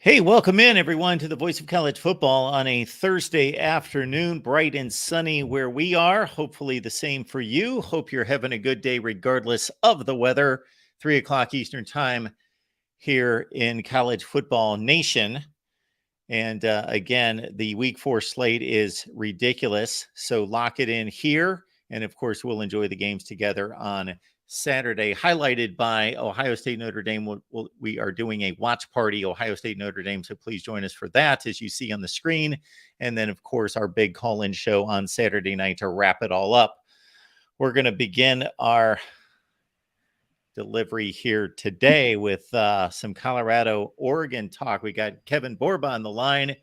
Hey, welcome in everyone to the Voice of College Football on a Thursday afternoon, bright and sunny where we are. Hopefully the same for you. Hope you're having a good day regardless of the weather. 3 o'clock Eastern time here in College Football Nation. And again, the week 4 slate is ridiculous. So lock it in here. And of course, we'll enjoy the games together on Saturday, highlighted by Ohio State Notre Dame. We are doing a watch party, Ohio State Notre Dame. So please join us for that, as you see on the screen. And then, of course, our big call in show on Saturday night to wrap it all up. We're going to begin our delivery here today with some Colorado-Oregon talk. We got Kevin Borba on the line.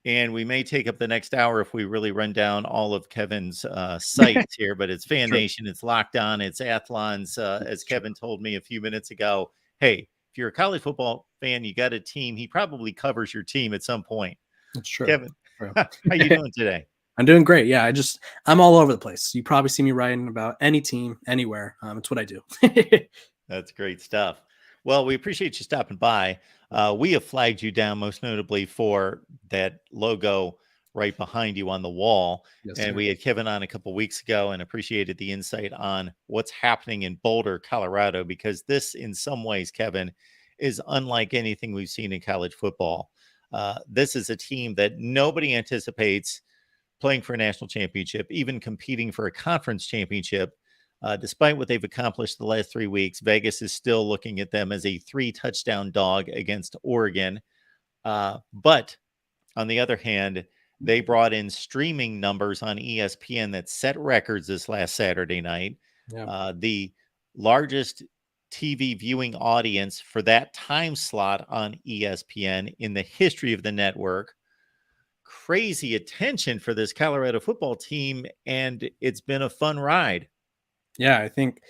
And we may take up the next hour if we really run down all of Kevin's sites here, but it's Fan Nation, it's Locked On, it's Athlons. As Kevin told me a few minutes ago, hey, if you're a college football fan, you got a team, he probably covers your team at some point. That's true. Kevin, how you doing today? I'm doing great. Yeah, I'm all over the place. You probably see me writing about any team, anywhere. It's what I do. That's great stuff. Well, we appreciate you stopping by. We have flagged you down most notably for that logo right behind you on the wall. Yes, and sir. we had Kevin on a couple weeks ago and appreciated the insight on what's happening in Boulder, Colorado, because this, in some ways, Kevin, is unlike anything we've seen in college football. This is a team that nobody anticipates playing for a national championship, even competing for a conference championship. Despite what they've accomplished the last 3 weeks, Vegas is still looking at them as a 3-touchdown dog against Oregon. But on the other hand, they brought in streaming numbers on ESPN that set records this last Saturday night. Yeah. The largest TV viewing audience for that time slot on ESPN in the history of the network. Crazy attention for this Colorado football team, and it's been a fun ride. Yeah, I think,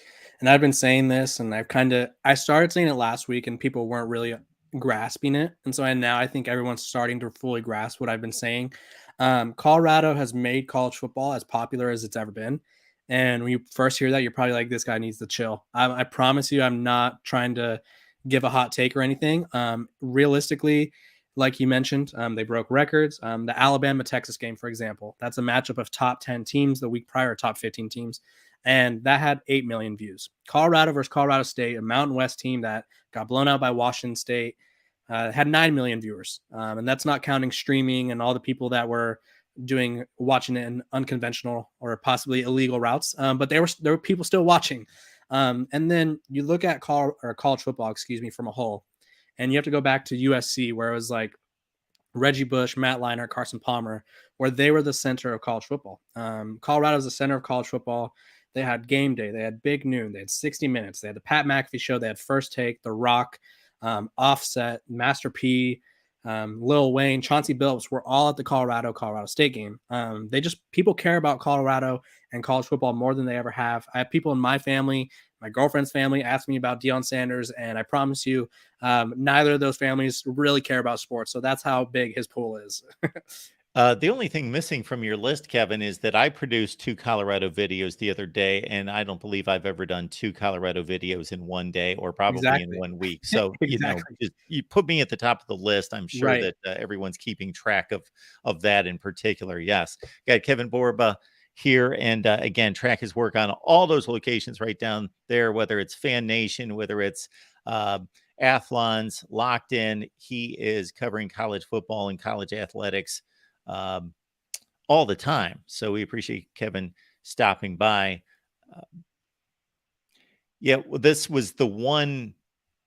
and I've been saying this, and I started saying it last week, and people weren't really grasping it, and so now I think everyone's starting to fully grasp what I've been saying. Colorado has made college football as popular as it's ever been, and when you first hear that, you're probably like, "This guy needs to chill." I promise you, I'm not trying to give a hot take or anything. Realistically, like you mentioned, they broke records. The Alabama-Texas game, for example, that's a matchup of top 10 teams the week prior, top 15 teams. And that had 8 million views. Colorado versus Colorado State, a Mountain West team that got blown out by Washington State, had 9 million viewers. And that's not counting streaming and all the people that were watching it in unconventional or possibly illegal routes. But there were people still watching. And then you look at college football, from a whole, and you have to go back to USC, where it was like Reggie Bush, Matt Leinart, Carson Palmer, where they were the center of college football. Colorado is the center of college football. They had Game Day, they had Big Noon, they had 60 Minutes, they had the Pat McAfee Show, they had First Take, The Rock, Offset, Master P, Lil Wayne, Chauncey Billups were all at the Colorado State game. People care about Colorado and college football more than they ever have. I have people in my family, my girlfriend's family, ask me about Deion Sanders, and I promise you, neither of those families really care about sports. So that's how big his pool is. The only thing missing from your list, Kevin, is that I produced 2 Colorado videos the other day, and I don't believe I've ever done 2 Colorado videos in one day or probably in Exactly. 1 week. So, Exactly. you put me at the top of the list. I'm sure Right. that everyone's keeping track of that in particular. Yes. Got Kevin Borba here, and again, track his work on all those locations right down there, whether it's Fan Nation, whether it's Athlons, Locked In. He is covering college football and college athletics um, all the time. So we appreciate Kevin stopping by. Well, this was the one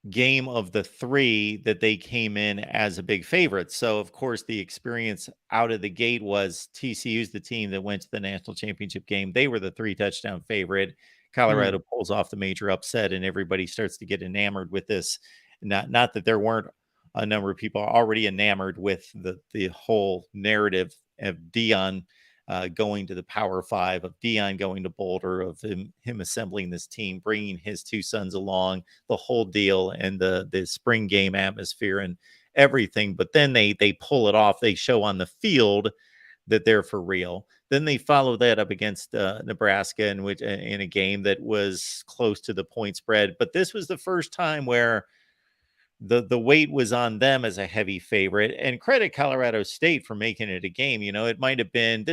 game of the 3 that they came in as a big favorite. So, of course, the experience out of the gate was TCU's the team that went to the national championship game. They were the 3-touchdown favorite. Colorado pulls off the major upset, and everybody starts to get enamored with this. Not that there weren't a number of people already enamored with the whole narrative of Deion going to the Power 5, of Deion going to Boulder, of him assembling this team, bringing his 2 sons along, the whole deal, and the spring game atmosphere and everything. But then they pull it off. They show on the field that they're for real. Then they follow that up against Nebraska in a game that was close to the point spread. But this was the first time where the weight was on them as a heavy favorite. And credit Colorado State for making it a game. It might have been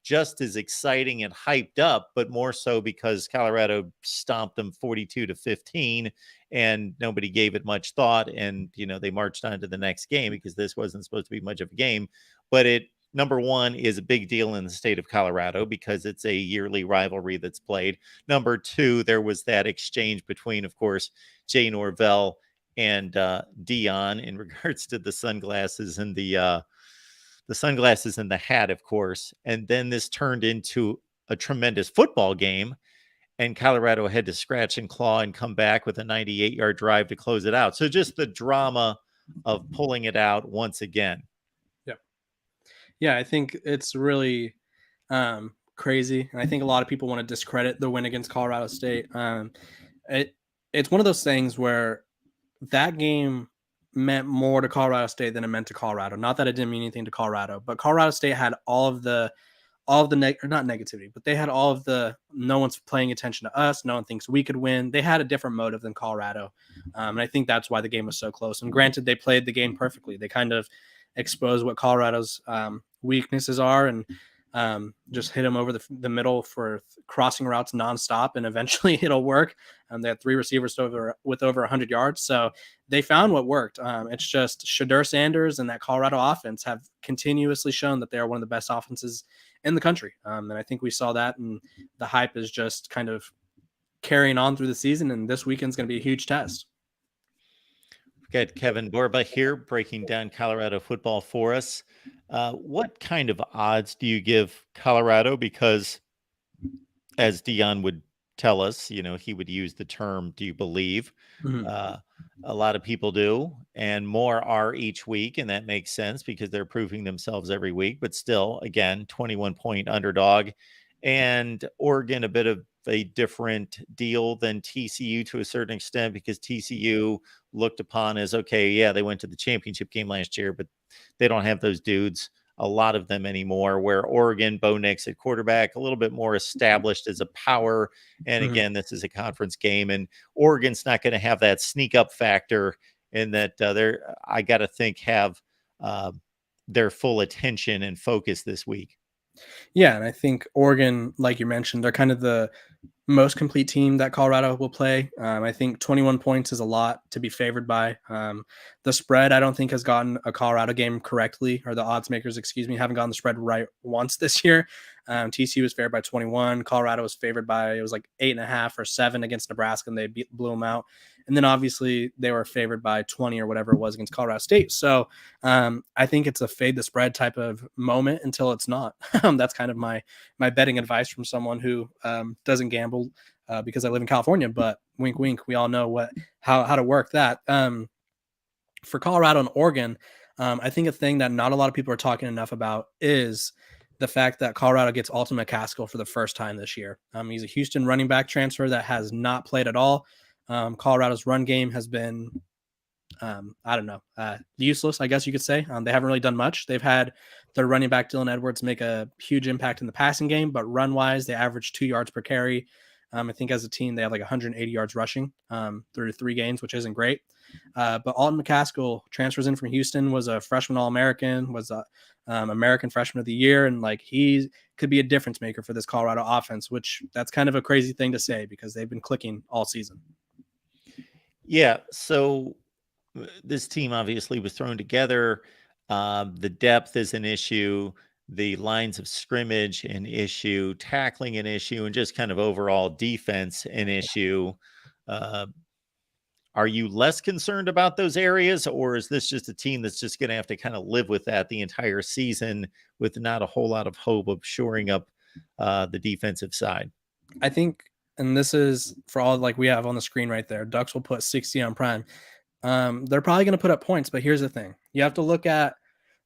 just as exciting and hyped up, but more so because Colorado stomped them 42-15 and nobody gave it much thought. And, they marched on to the next game because this wasn't supposed to be much of a game. But it, number one, is a big deal in the state of Colorado because it's a yearly rivalry that's played. Number two, there was that exchange between, of course, Jay Norvell and Dion in regards to the sunglasses and the sunglasses and the hat, of course. And then this turned into a tremendous football game, and Colorado had to scratch and claw and come back with a 98-yard drive to close it out. So just the drama of pulling it out once again. Yeah. Yeah, I think it's really crazy. And I think a lot of people want to discredit the win against Colorado State. It's one of those things where that game meant more to Colorado State than it meant to Colorado. Not that it didn't mean anything to Colorado, but Colorado State had all of the not negativity, but they had all of the no one's paying attention to us. No one thinks we could win. They had a different motive than Colorado. And I think that's why the game was so close. And granted, they played the game perfectly. They kind of exposed what Colorado's weaknesses are and just hit them over the middle for crossing routes nonstop, and eventually it'll work. They had 3 receivers with over 100 yards, so they found what worked. It's just Shadur Sanders and that Colorado offense have continuously shown that they are one of the best offenses in the country, and I think we saw that, and the hype is just kind of carrying on through the season, and this weekend's going to be a huge test. We've got Kevin Borba here breaking down Colorado football for us. What kind of odds do you give Colorado? Because as Dion would tell us, he would use the term, do you believe? Mhm. A lot of people do, and more are each week, and that makes sense because they're proving themselves every week. But still, again, 21-point underdog, and Oregon a bit of a different deal than TCU to a certain extent because TCU looked upon as, okay, yeah, they went to the championship game last year, but they don't have those dudes, a lot of them anymore, where Oregon, Bo Nix at quarterback, a little bit more established as a power. And Mhm. again, this is a conference game, and Oregon's not going to have that sneak up factor in that I got to think, have uh, their full attention and focus this week. Yeah, and I think Oregon, like you mentioned, they're kind of the most complete team that Colorado will play. I think 21 points is a lot to be favored by. The spread, I don't think, has gotten a Colorado game correctly, or the odds makers, excuse me, haven't gotten the spread right once this year. TCU was favored by 21. Colorado was favored by, it was like 8.5 or 7 against Nebraska, and they blew them out. And then obviously they were favored by 20 or whatever it was against Colorado State. So I think it's a fade the spread type of moment until it's not. That's kind of my betting advice from someone who doesn't gamble because I live in California. But wink, wink, we all know how to work that. For Colorado and Oregon, I think a thing that not a lot of people are talking enough about is the fact that Colorado gets Alton McCaskill for the first time this year. He's a Houston running back transfer that has not played at all. Colorado's run game has been, I don't know, useless, I guess you could say. They haven't really done much. They've had their running back, Dylan Edwards, make a huge impact in the passing game, but run-wise, they average 2 yards per carry. I think as a team, they have like 180 yards rushing through 3 games, which isn't great. But Alton McCaskill transfers in from Houston, was a freshman All-American, was a American Freshman of the Year, and like he could be a difference maker for this Colorado offense, which that's kind of a crazy thing to say because they've been clicking all season. Yeah, so this team obviously was thrown together. The depth is an issue, the lines of scrimmage an issue, tackling an issue, and just kind of overall defense an issue. Uh, are you less concerned about those areas, or is this just a team that's just going to have to kind of live with that the entire season with not a whole lot of hope of shoring up the defensive side? I think, and this is for all like we have on the screen right there, Ducks will put 60 on Prime. They're probably going to put up points, but here's the thing. You have to look at,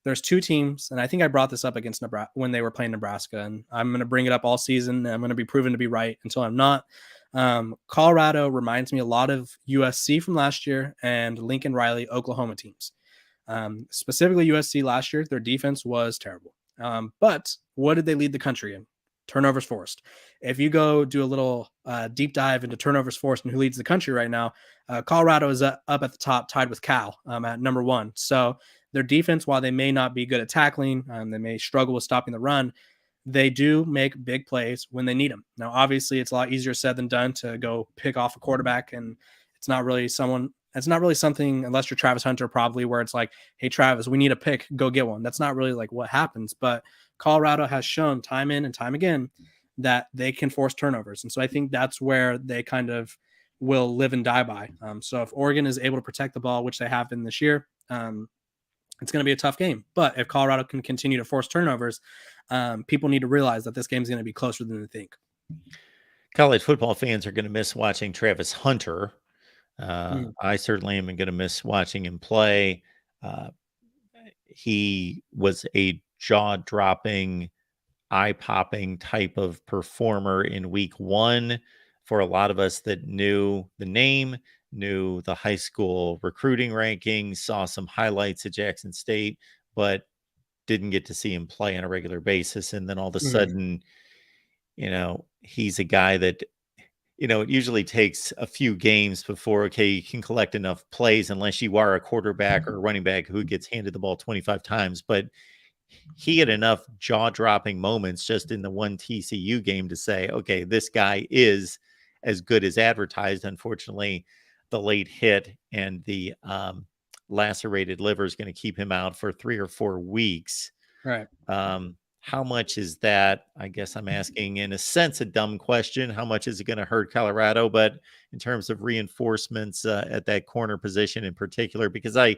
there's 2 teams, and I think I brought this up against Nebraska when they were playing Nebraska, and I'm going to bring it up all season. And I'm going to be proven to be right until I'm not. Colorado reminds me a lot of USC from last year and Lincoln Riley, Oklahoma teams. Specifically USC last year, their defense was terrible. But what did they lead the country in? turnovers forced. If you go do a little deep dive into turnovers forced and who leads the country right now, Colorado is up at the top, tied with Cal at number one. So their defense, while they may not be good at tackling, they may struggle with stopping the run. They do make big plays when they need them. Now, obviously, it's a lot easier said than done to go pick off a quarterback, and it's not really someone. It's not really something, unless you're Travis Hunter, probably, where it's like, hey, Travis, we need a pick, go get one. That's not really like what happens. But Colorado has shown time in and time again that they can force turnovers. And so I think that's where they kind of will live and die by. So if Oregon is able to protect the ball, which they have been this year, it's going to be a tough game. But if Colorado can continue to force turnovers, people need to realize that this game is going to be closer than they think. College football fans are going to miss watching Travis Hunter. Mm. I certainly am going to miss watching him play. He was a jaw-dropping, eye-popping type of performer in week one for a lot of us that knew the name, knew the high school recruiting rankings, saw some highlights at Jackson State, but didn't get to see him play on a regular basis. And then all of a sudden, he's a guy that, it usually takes a few games before, okay, you can collect enough plays unless you are a quarterback or a running back who gets handed the ball 25 times. But he had enough jaw-dropping moments just in the one TCU game to say, okay, this guy is as good as advertised. Unfortunately, the late hit and the lacerated liver is going to keep him out for 3 or 4 weeks. Right. How much is that? I guess I'm asking, in a sense, a dumb question. How much is it going to hurt Colorado? But in terms of reinforcements at that corner position in particular, because I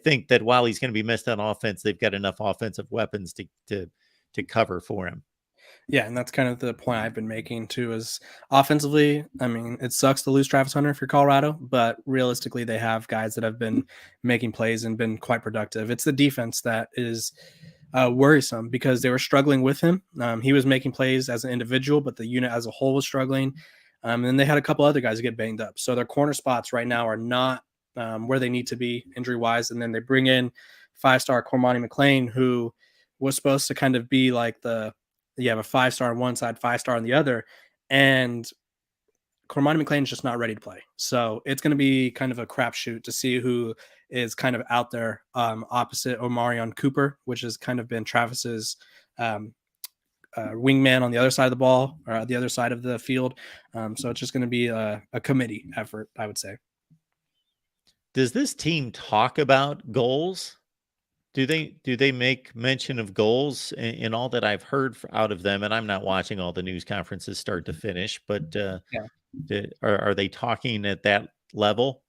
think that while he's going to be missed on offense, they've got enough offensive weapons to cover for him. Yeah, and that's kind of the point I've been making too. Is offensively, I mean, it sucks to lose Travis Hunter for Colorado, but realistically, they have guys that have been making plays and been quite productive. It's the defense that is worrisome because they were struggling with him. He was making plays as an individual, but the unit as a whole was struggling. And then they had a couple other guys get banged up. So their corner spots right now are not where they need to be injury wise. And then they bring in 5-star Cormani McLean, who was supposed to kind of be like you have a 5-star on one side, 5-star on the other. And Cormani McLean's just not ready to play. So it's going to be kind of a crapshoot to see who is kind of out there opposite Omarion Cooper, which has kind of been Travis's wingman on the other side of the ball or the other side of the field. So it's just going to be a committee effort, I would say. Does this team talk about goals? Do they make mention of goals in all that I've heard out of them? And I'm not watching all the news conferences start to finish, but are they talking at that level?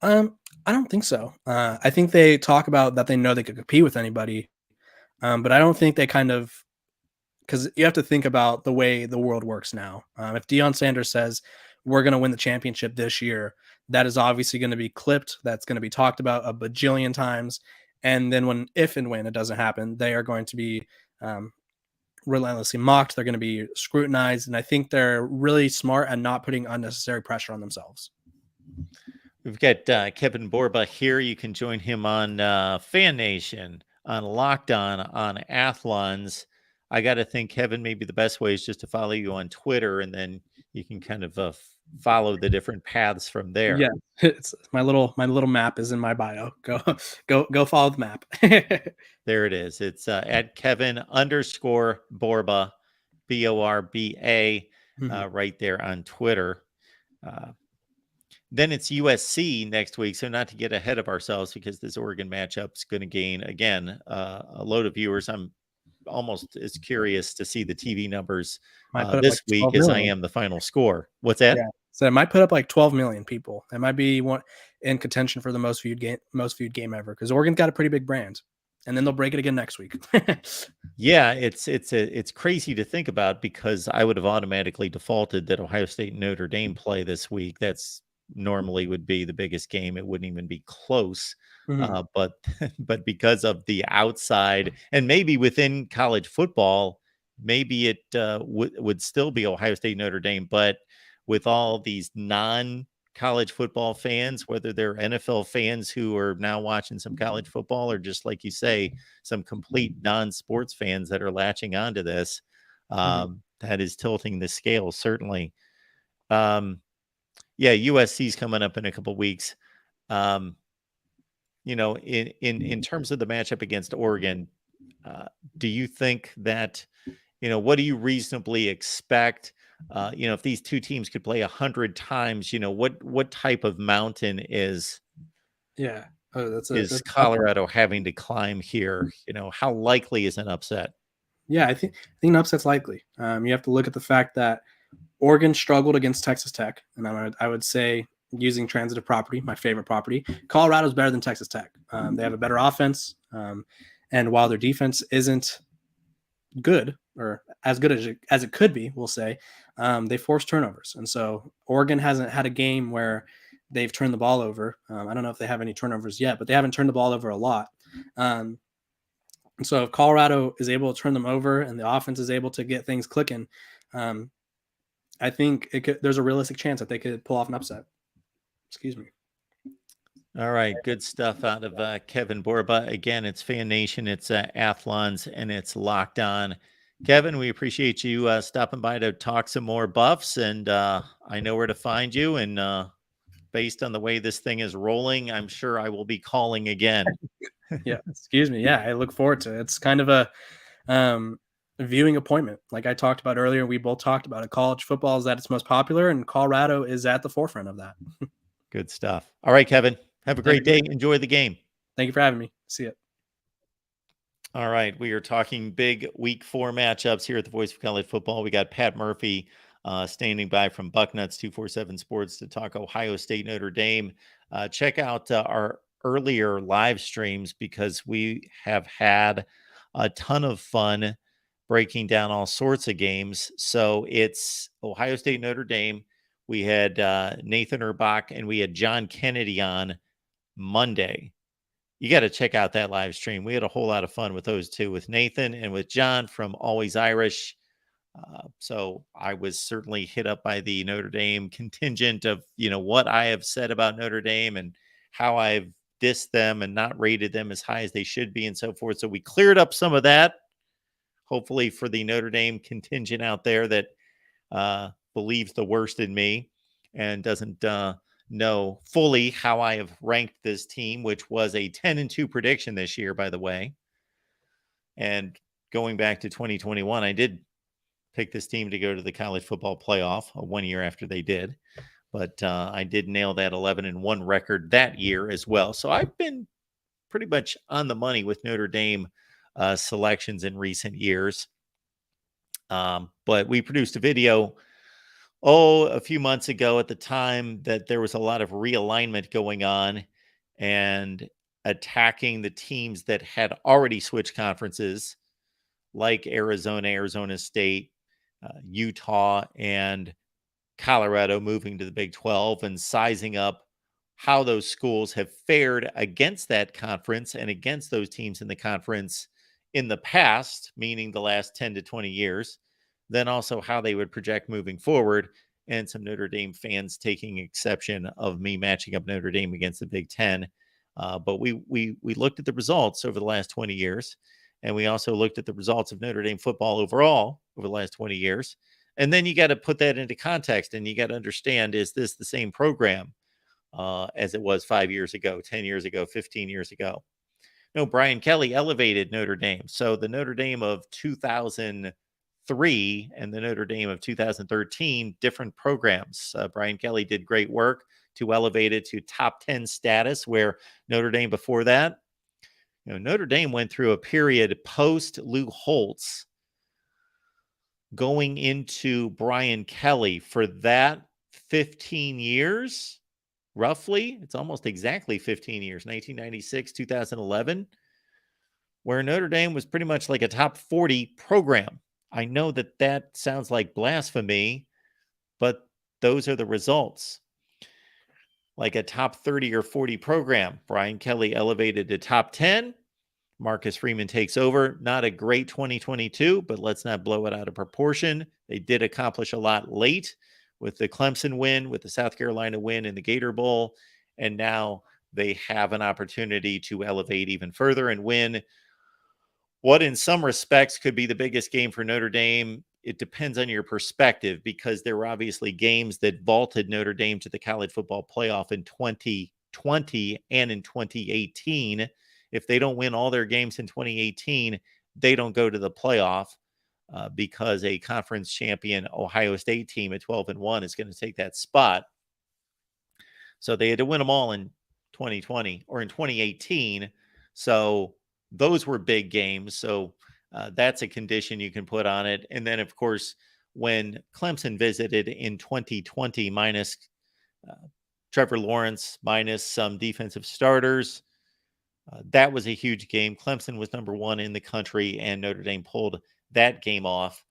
I don't think so. I think they talk about that they know they could compete with anybody, but I don't think they kind of, because you have to think about the way the world works now. If Deion Sanders says we're going to win the championship this year, that is obviously going to be clipped. That's going to be talked about a bajillion times. And then if and when it doesn't happen, they are going to be relentlessly mocked. They're going to be scrutinized. And I think they're really smart at not putting unnecessary pressure on themselves. We've got Kevin Borba here. You can join him on Fan Nation, on Locked on Athlons. I got to think, Kevin, maybe the best way is just to follow you on Twitter, and then you can kind of follow the different paths from there. Yeah, it's my little map is in my bio. Go follow the map. There it is. It's at Kevin_Borba, BORBA, right there on Twitter. Then it's USC next week. So not to get ahead of ourselves, because this Oregon matchup is going to gain, again, a load of viewers. I'm almost as curious to see the TV numbers this week as I am the final score. What's that? Yeah. So it might put up like 12 million people. It might be one in contention for the most viewed game ever, because Oregon's got a pretty big brand. And then they'll break it again next week. Yeah, it's crazy to think about, because I would have automatically defaulted that Ohio State and Notre Dame play this week. That's normally would be the biggest game. It wouldn't even be close. But because of the outside, and maybe within college football, maybe it would still be Ohio State, Notre Dame. But with all these non-college football fans, whether they're NFL fans who are now watching some college football, or just like you say, some complete non-sports fans that are latching onto this, That is tilting the scale, certainly. Yeah, USC's coming up in a couple weeks. Um, in terms of the matchup against Oregon, do you think that, what do you reasonably expect? If these two teams could play 100 times, what type of mountain Yeah. Oh, is that's a tough one. Colorado having to climb here? How likely is an upset? Yeah, I think an upset's likely. You have to look at the fact that Oregon struggled against Texas Tech, and I would say, using transitive property, my favorite property, Colorado's better than Texas Tech. They have a better offense, and while their defense isn't good or as good as it could be, we'll say, they force turnovers, and so Oregon hasn't had a game where they've turned the ball over. I don't know if they have any turnovers yet, but they haven't turned the ball over a lot. Um, and so if Colorado is able to turn them over and the offense is able to get things clicking, um, I think there's a realistic chance that they could pull off an upset. Excuse me. All right, good stuff out of Kevin Borba. Again, it's Fan Nation, it's Athlons, and it's Locked On. Kevin, we appreciate you stopping by to talk some more Buffs, and I know where to find you. And based on the way this thing is rolling, I'm sure I will be calling again. Yeah, excuse me. Yeah, I look forward to it. It's kind of a viewing appointment. Like I talked about earlier, we both talked about it. College football is at its most popular, and Colorado is at the forefront of that. Good stuff. All right, Kevin. Have a great day. Enjoy the game. Thank you for having me. See you. All right, we are talking big Week 4 matchups here at the Voice of College Football. We got Pat Murphy standing by from Bucknuts 247 Sports to talk Ohio State Notre Dame. Check out our earlier live streams because we have had a ton of fun breaking down all sorts of games. So it's Ohio State Notre Dame. We had Nathan Erbach and we had John Kennedy on Monday. You got to check out that live stream. We had a whole lot of fun with those two, with Nathan and with John from Always Irish. So I was certainly hit up by the Notre Dame contingent of, what I have said about Notre Dame and how I've dissed them and not rated them as high as they should be and so forth. So we cleared up some of that, hopefully for the Notre Dame contingent out there that believes the worst in me and doesn't know fully how I have ranked this team, which was a 10-2 prediction this year, by the way. And going back to 2021, I did pick this team to go to the college football playoff 1 year after they did. But I did nail that 11-1 record that year as well. So I've been pretty much on the money with Notre Dame selections in recent years. But we produced a video a few months ago at the time that there was a lot of realignment going on and attacking the teams that had already switched conferences, like Arizona State, Utah, and Colorado moving to the Big 12, and sizing up how those schools have fared against that conference and against those teams in the conference in the past, meaning the last 10 to 20 years. Then also how they would project moving forward, and some Notre Dame fans taking exception of me matching up Notre Dame against the Big Ten. But we looked at the results over the last 20 years, and we also looked at the results of Notre Dame football overall over the last 20 years. And then you got to put that into context, and you got to understand, is this the same program as it was 5 years ago, 10 years ago, 15 years ago? No, Brian Kelly elevated Notre Dame. So the Notre Dame of 2003 and the Notre Dame of 2013, different programs. Brian Kelly did great work to elevate it to top 10 status, where Notre Dame before that, Notre Dame went through a period post Lou Holtz going into Brian Kelly for that 15 years, roughly. It's almost exactly 15 years, 1996, 2011, where Notre Dame was pretty much like a top 40 program. I know that sounds like blasphemy, but those are the results. Like a top 30 or 40 program, Brian Kelly elevated to top 10. Marcus Freeman takes over. Not a great 2022, but let's not blow it out of proportion. They did accomplish a lot late with the Clemson win, with the South Carolina win in the Gator Bowl, and now they have an opportunity to elevate even further and win what in some respects could be the biggest game for Notre Dame it depends on your perspective, because there were obviously games that vaulted Notre Dame to the college football playoff in 2020 and in 2018. If they don't win all their games in 2018, they don't go to the playoff, because a conference champion Ohio State team at 12-1 is going to take that spot. So they had to win them all in 2020 or in 2018. So those were big games. So that's a condition you can put on it. And then, of course, when Clemson visited in 2020, minus Trevor Lawrence, minus some defensive starters, that was a huge game. Clemson was number one in the country, and Notre Dame pulled that game off.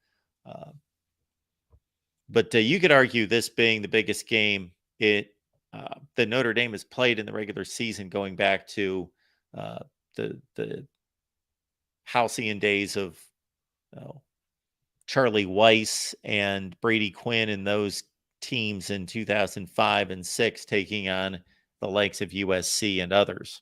But you could argue this being the biggest game that Notre Dame has played in the regular season, going back to the halcyon days of Charlie Weiss and Brady Quinn and those teams in 2005 and 6, taking on the likes of USC and others.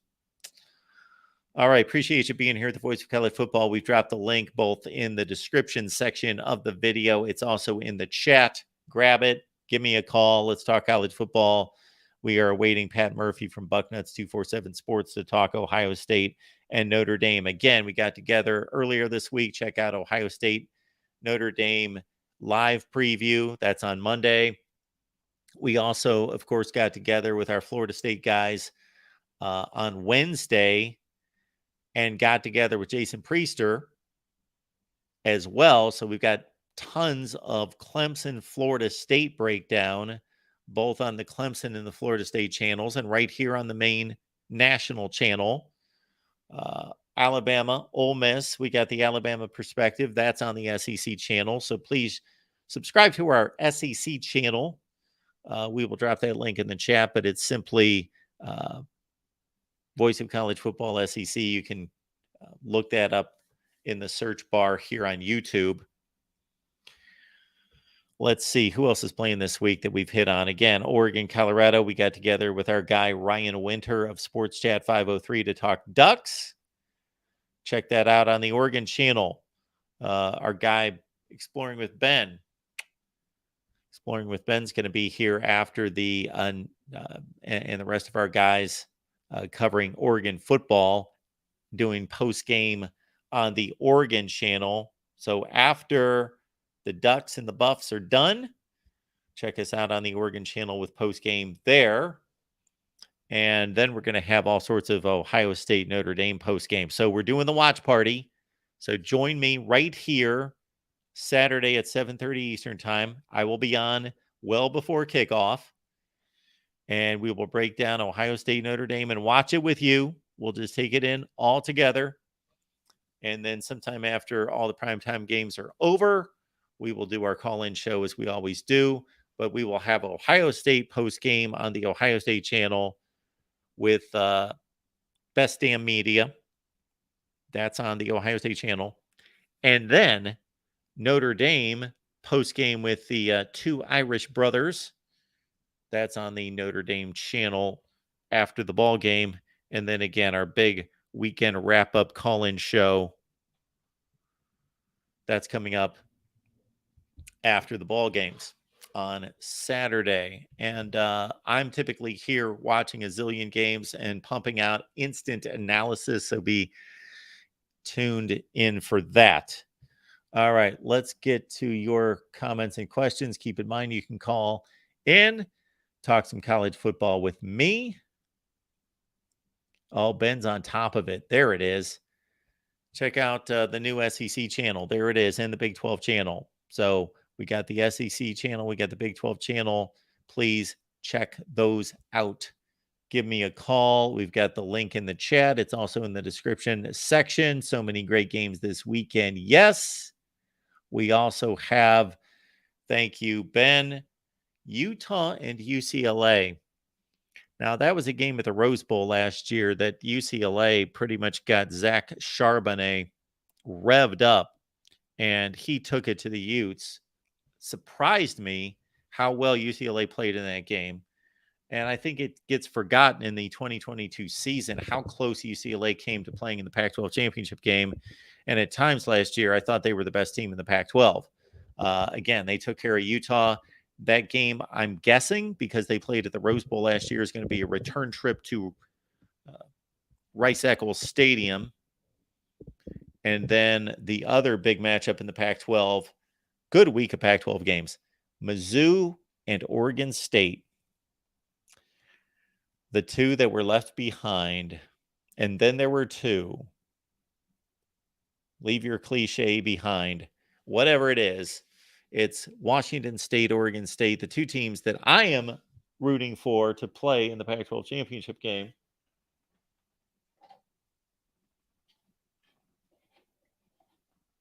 All right, appreciate you being here at the Voice of College Football. We've dropped the link both in the description section of the video. It's also in the chat. Grab it. Give me a call. Let's talk college football. We are awaiting Pat Murphy from Bucknuts 247 Sports to talk Ohio State and Notre Dame. Again, we got together earlier this week. Check out Ohio State Notre Dame live preview. That's on Monday. We also, of course, got together with our Florida State guys on Wednesday and got together with Jason Priester as well. So we've got tons of Clemson Florida State breakdown, both on the Clemson and the Florida State channels, and right here on the main national channel. Alabama, Ole Miss, we got the Alabama perspective. That's on the SEC channel. So please subscribe to our SEC channel. We will drop that link in the chat, but it's simply Voice of College Football SEC. You can look that up in the search bar here on YouTube. Let's see who else is playing this week that we've hit on. Again, Oregon, Colorado. We got together with our guy Ryan Winter of Sports Chat 503 to talk Ducks. Check that out on the Oregon channel. Our guy Exploring with Ben. Exploring with Ben's going to be here after the and the rest of our guys covering Oregon football, doing post game on the Oregon channel. So after the Ducks and the Buffs are done, check us out on the Oregon channel with post game there. And then we're going to have all sorts of Ohio State Notre Dame post game. So we're doing the watch party. So join me right here Saturday at 7:30 Eastern time. I will be on well before kickoff, and we will break down Ohio State Notre Dame and watch it with you. We'll just take it in all together. And then sometime after all the primetime games are over, we will do our call-in show as we always do. But we will have Ohio State post-game on the Ohio State channel with Best Damn Media. That's on the Ohio State channel. And then Notre Dame post-game with the two Irish brothers. That's on the Notre Dame channel after the ball game. And then again, our big weekend wrap-up call-in show. That's coming up after the ball games on Saturday. And I'm typically here watching a zillion games and pumping out instant analysis. So be tuned in for that. All right, let's get to your comments and questions. Keep in mind, you can call in, talk some college football with me. Oh, Ben's on top of it. There it is. Check out the new SEC channel. There it is, and the Big 12 channel. So we got the SEC channel. We got the Big 12 channel. Please check those out. Give me a call. We've got the link in the chat. It's also in the description section. So many great games this weekend. Yes. We also have, thank you, Ben, Utah and UCLA. Now, that was a game at the Rose Bowl last year that UCLA pretty much got Zach Charbonnet revved up, and he took it to the Utes. Surprised me how well UCLA played in that game. And I think it gets forgotten in the 2022 season how close UCLA came to playing in the Pac-12 championship game. And at times last year, I thought they were the best team in the Pac-12. Again, they took care of Utah. That game, I'm guessing, because they played at the Rose Bowl last year, is going to be a return trip to Rice-Eccles Stadium. And then the other big matchup in the Pac-12, good week of Pac-12 games, Mizzou and Oregon State, the two that were left behind. And then there were two. Leave your cliche behind. Whatever it is, it's Washington State, Oregon State, the two teams that I am rooting for to play in the Pac-12 championship game.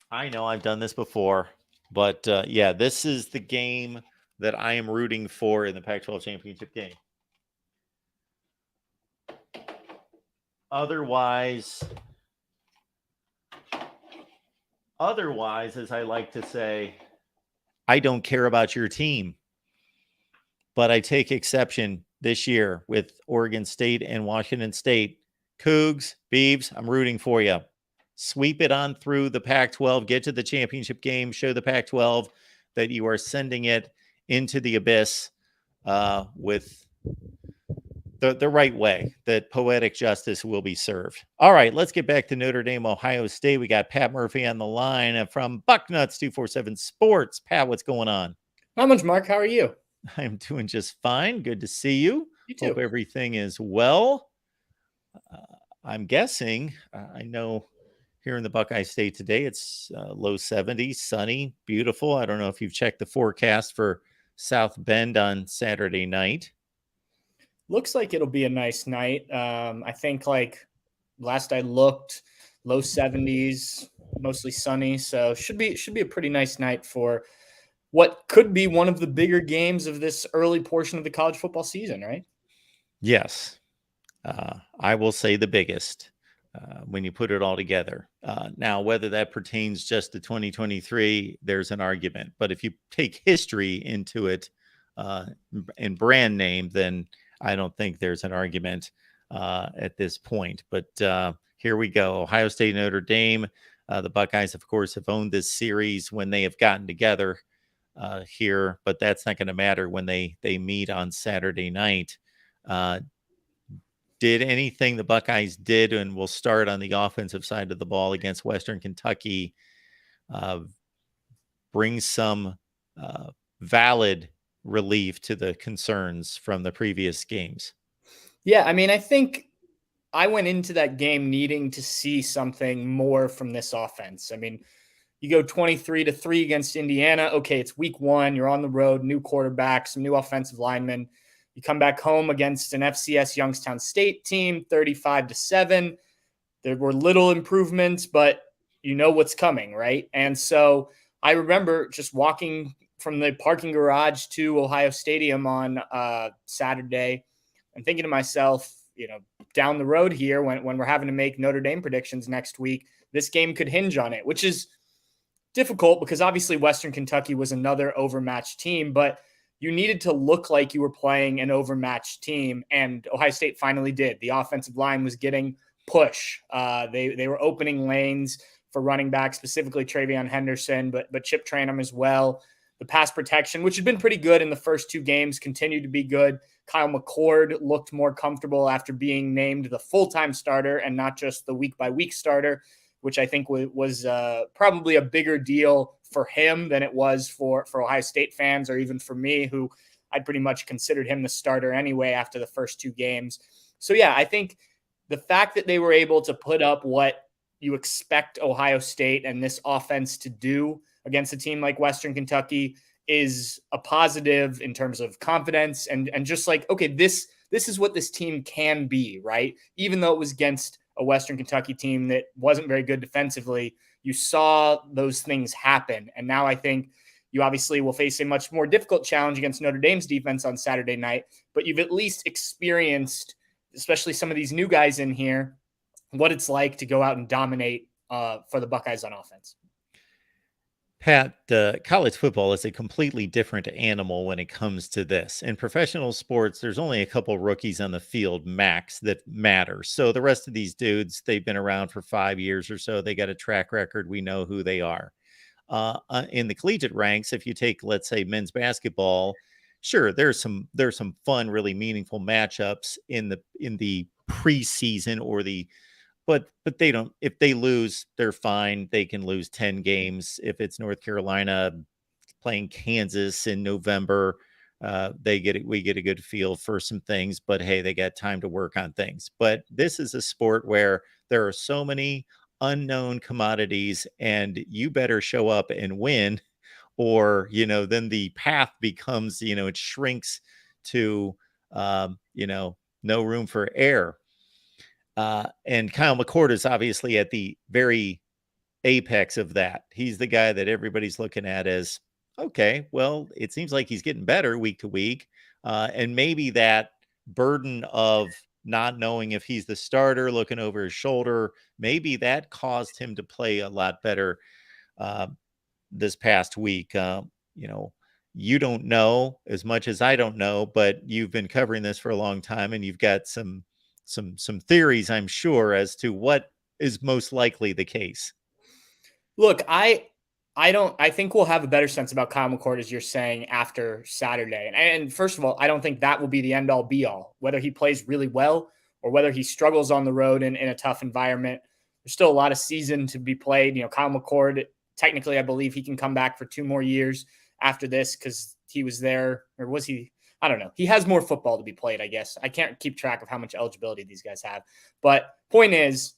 I know I've done this before, but yeah, this is the game that I am rooting for in the Pac-12 championship game. Otherwise, as I like to say, I don't care about your team. But I take exception this year with Oregon State and Washington State. Cougs, Beavs, I'm rooting for you. Sweep it on through the Pac-12, get to the championship game, show the Pac-12 that you are sending it into the abyss with the right way, that poetic justice will be served. All right, let's get back to Notre Dame, Ohio State. We got Pat Murphy on the line from Bucknuts 247 Sports. Pat, what's going on? Not much, Mark. How are you? I'm doing just fine. Good to see you. You too. Hope everything is well. I'm guessing, I know here in the Buckeye State today, it's low 70s, sunny, beautiful. I don't know if you've checked the forecast for South Bend on Saturday night. Looks like it'll be a nice night. I think like last I looked, low 70s, mostly sunny. So should be a pretty nice night for what could be one of the bigger games of this early portion of the college football season, right? Yes. I will say the biggest when you put it all together. Now, whether that pertains just to 2023, there's an argument. But if you take history into it and brand name, then I don't think there's an argument at this point. But here we go. Ohio State, Notre Dame. The Buckeyes, of course, have owned this series when they have gotten together here, but that's not going to matter when they meet on Saturday night. Did anything the Buckeyes did, and we'll start on the offensive side of the ball against Western Kentucky, bring some valid relief to the concerns from the previous games? Yeah, I mean, I think I went into that game needing to see something more from this offense. I mean, you go 23-3 against Indiana. Okay, it's week one. You're on the road, new quarterback, some new offensive linemen. You come back home against an FCS Youngstown State team, 35-7. There were little improvements, but you know what's coming, right? And so I remember just walking from the parking garage to Ohio Stadium on Saturday and thinking to myself, you know, down the road here when we're having to make Notre Dame predictions next week, this game could hinge on it, which is difficult because obviously Western Kentucky was another overmatched team, but you needed to look like you were playing an overmatched team, and Ohio State finally did. The offensive line was getting push. They were opening lanes for running back, specifically Travion Henderson, but Chip Tranum as well. The pass protection, which had been pretty good in the first two games, continued to be good. Kyle McCord looked more comfortable after being named the full-time starter and not just the week-by-week starter, which I think was probably a bigger deal for him than it was for Ohio State fans, or even for me, who I'd pretty much considered him the starter anyway after the first two games. So, yeah, I think the fact that they were able to put up what you expect Ohio State and this offense to do against a team like Western Kentucky is a positive in terms of confidence and just like, okay, this is what this team can be, right? Even though it was against a Western Kentucky team that wasn't very good defensively, you saw those things happen. And now I think you obviously will face a much more difficult challenge against Notre Dame's defense on Saturday night, but you've at least experienced, especially some of these new guys in here, what it's like to go out and dominate for the Buckeyes on offense. Pat, college football is a completely different animal when it comes to this. In professional sports, there's only a couple rookies on the field max that matter. So the rest of these dudes, they've been around for 5 years or so. They got a track record. We know who they are. in the collegiate ranks. If you take, let's say, men's basketball, sure, there's some fun, really meaningful matchups in the preseason or the but they don't, if they lose, they're fine. They can lose 10 games. If it's North Carolina playing Kansas in November, we get a good feel for some things, but hey, they got time to work on things. But this is a sport where there are so many unknown commodities, and you better show up and win, or then the path becomes, it shrinks to no room for error. And Kyle McCord is obviously at the very apex of that. He's the guy that everybody's looking at as, okay, well, it seems like he's getting better week to week. And maybe that burden of not knowing if he's the starter, looking over his shoulder, maybe that caused him to play a lot better this past week. You don't know as much as I don't know, but you've been covering this for a long time, and you've got some theories, I'm sure, as to what is most likely the case. Look, I think we'll have a better sense about Kyle McCord, as you're saying, after Saturday. And first of all, I don't think that will be the end all be all. Whether he plays really well or whether he struggles on the road in a tough environment, there's still a lot of season to be played. Kyle McCord, technically, I believe he can come back for 2 more years after this because he was there, or was he? I don't know. He has more football to be played, I guess. I can't keep track of how much eligibility these guys have. But point is,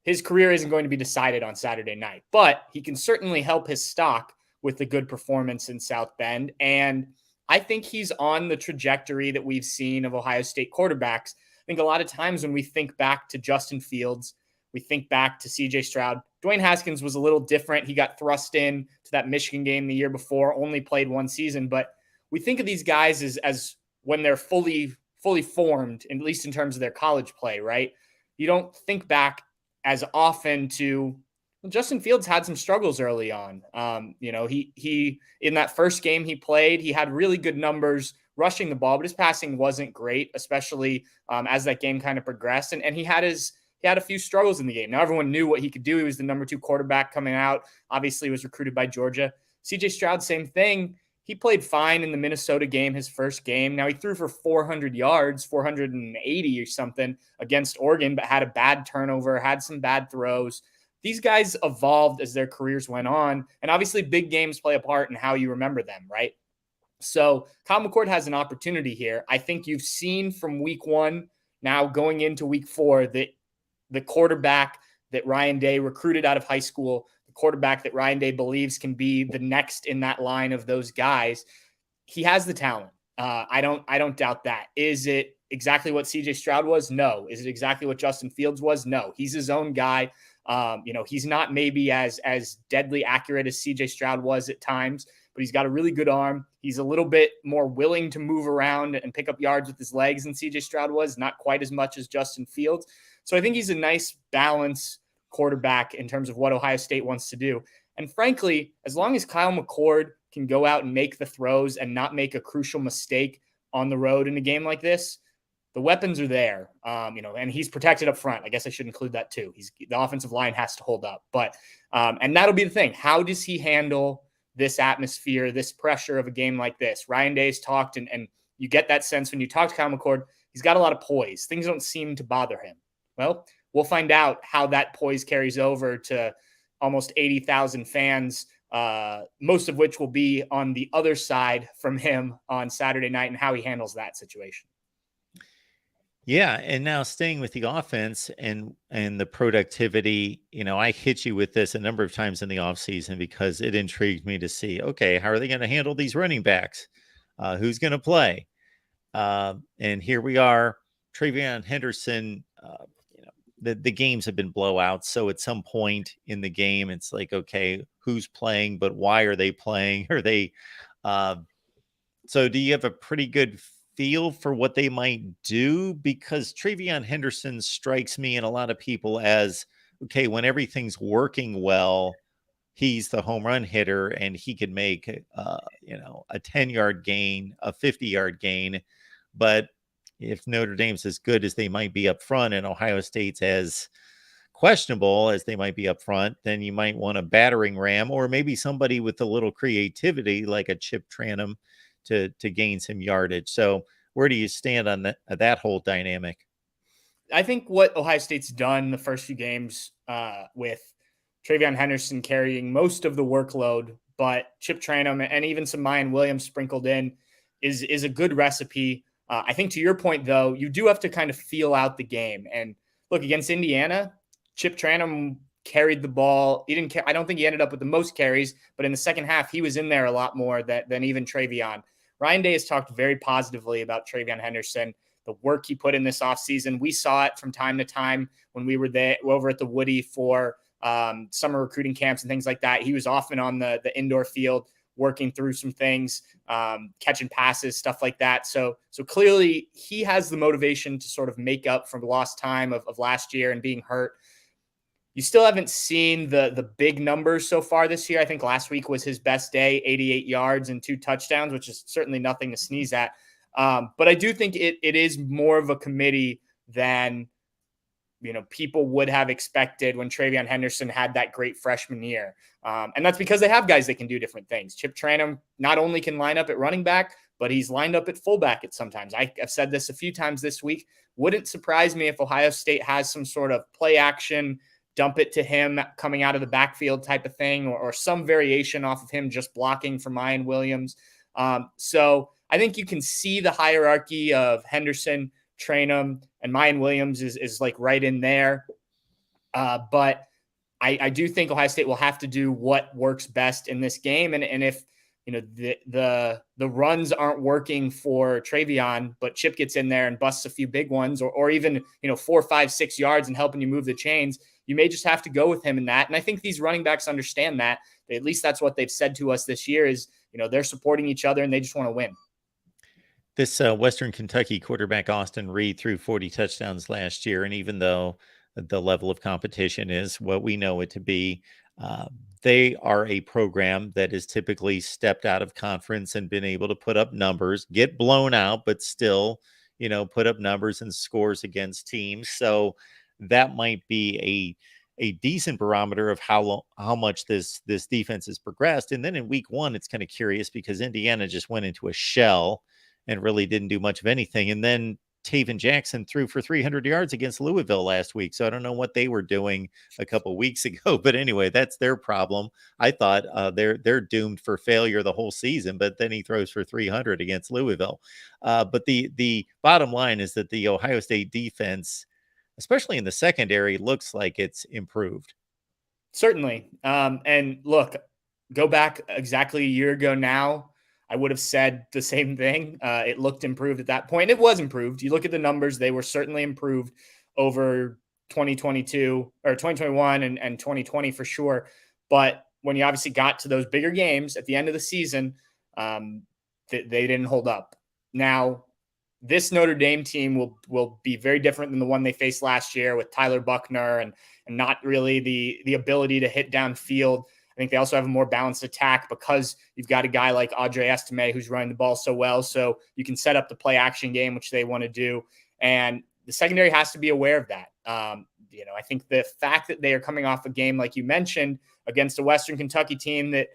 his career isn't going to be decided on Saturday night, but he can certainly help his stock with the good performance in South Bend. And I think he's on the trajectory that we've seen of Ohio State quarterbacks. I think a lot of times when we think back to Justin Fields, we think back to CJ Stroud. Dwayne Haskins was a little different. He got thrust in to that Michigan game the year before, only played 1 season. But we think of these guys as when they're fully formed, at least in terms of their college play, right? You don't think back as often to Justin Fields had some struggles early on. He in that first game he played, he had really good numbers rushing the ball, but his passing wasn't great, especially as that game kind of progressed. And he had a few struggles in the game. Now everyone knew what he could do. He was the number 2 quarterback coming out. Obviously, was recruited by Georgia. CJ Stroud, same thing. He played fine in the Minnesota game, his first game. Now he threw for 400 yards, 480 or something against Oregon, but had a bad turnover, had some bad throws. These guys evolved as their careers went on. And obviously big games play a part in how you remember them, right? So Kyle McCord has an opportunity here. I think you've seen from week 1 now going into week 4 that the quarterback that Ryan Day recruited out of high school, the quarterback that Ryan Day believes can be the next in that line of those guys, he has the talent. I don't doubt that. Is it exactly what CJ Stroud was? No. Is it exactly what Justin Fields was? No. He's his own guy. He's not maybe as deadly accurate as CJ Stroud was at times, but he's got a really good arm. He's a little bit more willing to move around and pick up yards with his legs than CJ Stroud was, not quite as much as Justin Fields. So I think he's a nice balance quarterback in terms of what Ohio State wants to do. And frankly, as long as Kyle McCord can go out and make the throws and not make a crucial mistake on the road in a game like this, the weapons are there, and he's protected up front. I guess I should include that too. The offensive line has to hold up, and that'll be the thing. How does he handle this atmosphere, this pressure of a game like this? Ryan Day's talked, and you get that sense when you talk to Kyle McCord. He's got a lot of poise. Things don't seem to bother him. Well, we'll find out how that poise carries over to almost 80,000 fans, most of which will be on the other side from him on Saturday night, and how he handles that situation. Yeah, and now staying with the offense and the productivity, I hit you with this a number of times in the offseason because it intrigued me to see, okay, how are they going to handle these running backs? Who's going to play? And here we are, Travion Henderson. The games have been blowouts. So at some point in the game, it's like, okay, who's playing, but why are they playing? Are they, so do you have a pretty good feel for what they might do? Because Travion Henderson strikes me and a lot of people as, okay, when everything's working well, he's the home run hitter and he can make, a 10-yard gain, a 50-yard gain. But if Notre Dame's as good as they might be up front and Ohio State's as questionable as they might be up front, then you might want a battering ram or maybe somebody with a little creativity like a Chip Tranum to gain some yardage. So where do you stand on that whole dynamic? I think what Ohio State's done the first few games with Travion Henderson carrying most of the workload, but Chip Tranum and even some Mayan Williams sprinkled in is a good recipe. I think to your point, though, you do have to kind of feel out the game. And look, against Indiana, Chip Tranum carried the ball. He didn't. I don't think he ended up with the most carries, but in the second half, he was in there a lot more than even Travion. Ryan Day has talked very positively about Travion Henderson, the work he put in this offseason. We saw it from time to time when we were there over at the Woody for summer recruiting camps and things like that. He was often on the indoor field working through some things, catching passes, stuff like that. So clearly he has the motivation to sort of make up for the lost time of last year and being hurt. You still haven't seen the big numbers so far this year. I think last week was his best day, 88 yards and 2 touchdowns, which is certainly nothing to sneeze at. But I do think it is more of a committee than people would have expected when Travion Henderson had that great freshman year. And that's because they have guys that can do different things. Chip Tranum not only can line up at running back, but he's lined up at fullback at sometimes. I've said this a few times this week. Wouldn't surprise me if Ohio State has some sort of play action, dump it to him coming out of the backfield type of thing, or some variation off of him just blocking for Mayan Williams. So I think you can see the hierarchy of Henderson, Tranum, and Mayan Williams is like right in there. But I do think Ohio State will have to do what works best in this game. And if the runs aren't working for Travion, but Chip gets in there and busts a few big ones, or even 4, 5, 6 yards and helping you move the chains, you may just have to go with him in that. And I think these running backs understand that. At least that's what they've said to us this year is, they're supporting each other and they just want to win. This Western Kentucky quarterback, Austin Reed, threw 40 touchdowns last year. And even though the level of competition is what we know it to be, they are a program that has typically stepped out of conference and been able to put up numbers, get blown out, but still, put up numbers and scores against teams. So that might be a decent barometer of how much this defense has progressed. And then in week 1, it's kind of curious because Indiana just went into a shell and really didn't do much of anything. And then Taven Jackson threw for 300 yards against Louisville last week. So I don't know what they were doing a couple of weeks ago, but anyway, that's their problem. I thought they're doomed for failure the whole season, but then he throws for 300 against Louisville. But the bottom line is that the Ohio State defense, especially in the secondary, looks like it's improved. Certainly. And look, go back exactly a year ago now, I would have said the same thing. It looked improved at that point. It was improved. You look at the numbers, they were certainly improved over 2022 or 2021 and 2020 for sure. But when you obviously got to those bigger games at the end of the season, they didn't hold up. Now, this Notre Dame team will be very different than the one they faced last year with Tyler Buckner and not really the ability to hit downfield. I think they also have a more balanced attack because you've got a guy like Audrey Estime who's running the ball so well. So you can set up the play action game, which they want to do. And the secondary has to be aware of that. I think the fact that they are coming off a game, like you mentioned, against a Western Kentucky team that,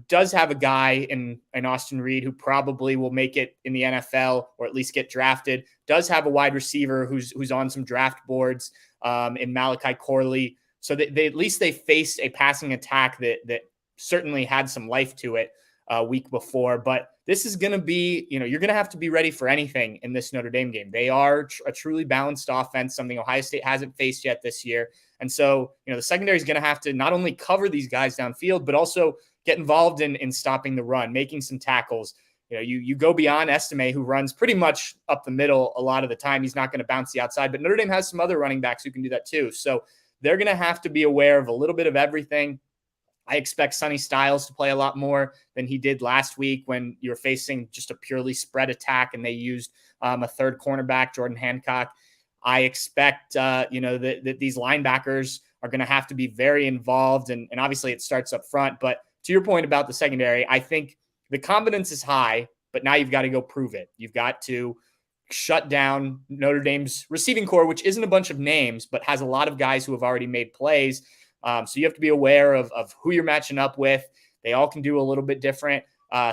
does have a guy in Austin Reed who probably will make it in the NFL or at least get drafted, does have a wide receiver who's on some draft boards in Malachi Corley. So they at least they faced a passing attack that certainly had some life to it a week before. But this is going to be, you're going to have to be ready for anything in this Notre Dame game. They are a truly balanced offense, something Ohio State hasn't faced yet this year. And so, the secondary is going to have to not only cover these guys downfield, but also get involved in stopping the run, making some tackles. You go beyond Estime, who runs pretty much up the middle a lot of the time. He's not going to bounce the outside, but Notre Dame has some other running backs who can do that too. So they're going to have to be aware of a little bit of everything. I expect Sonny Styles to play a lot more than he did last week when you're facing just a purely spread attack and they used a third cornerback, Jordan Hancock. I expect, that these linebackers are going to have to be very involved. And obviously it starts up front. But to your point about the secondary, I think the confidence is high, but now you've got to go prove it. You've got to shut down Notre Dame's receiving core, which isn't a bunch of names, but has a lot of guys who have already made plays. So you have to be aware of who you're matching up with. They all can do a little bit different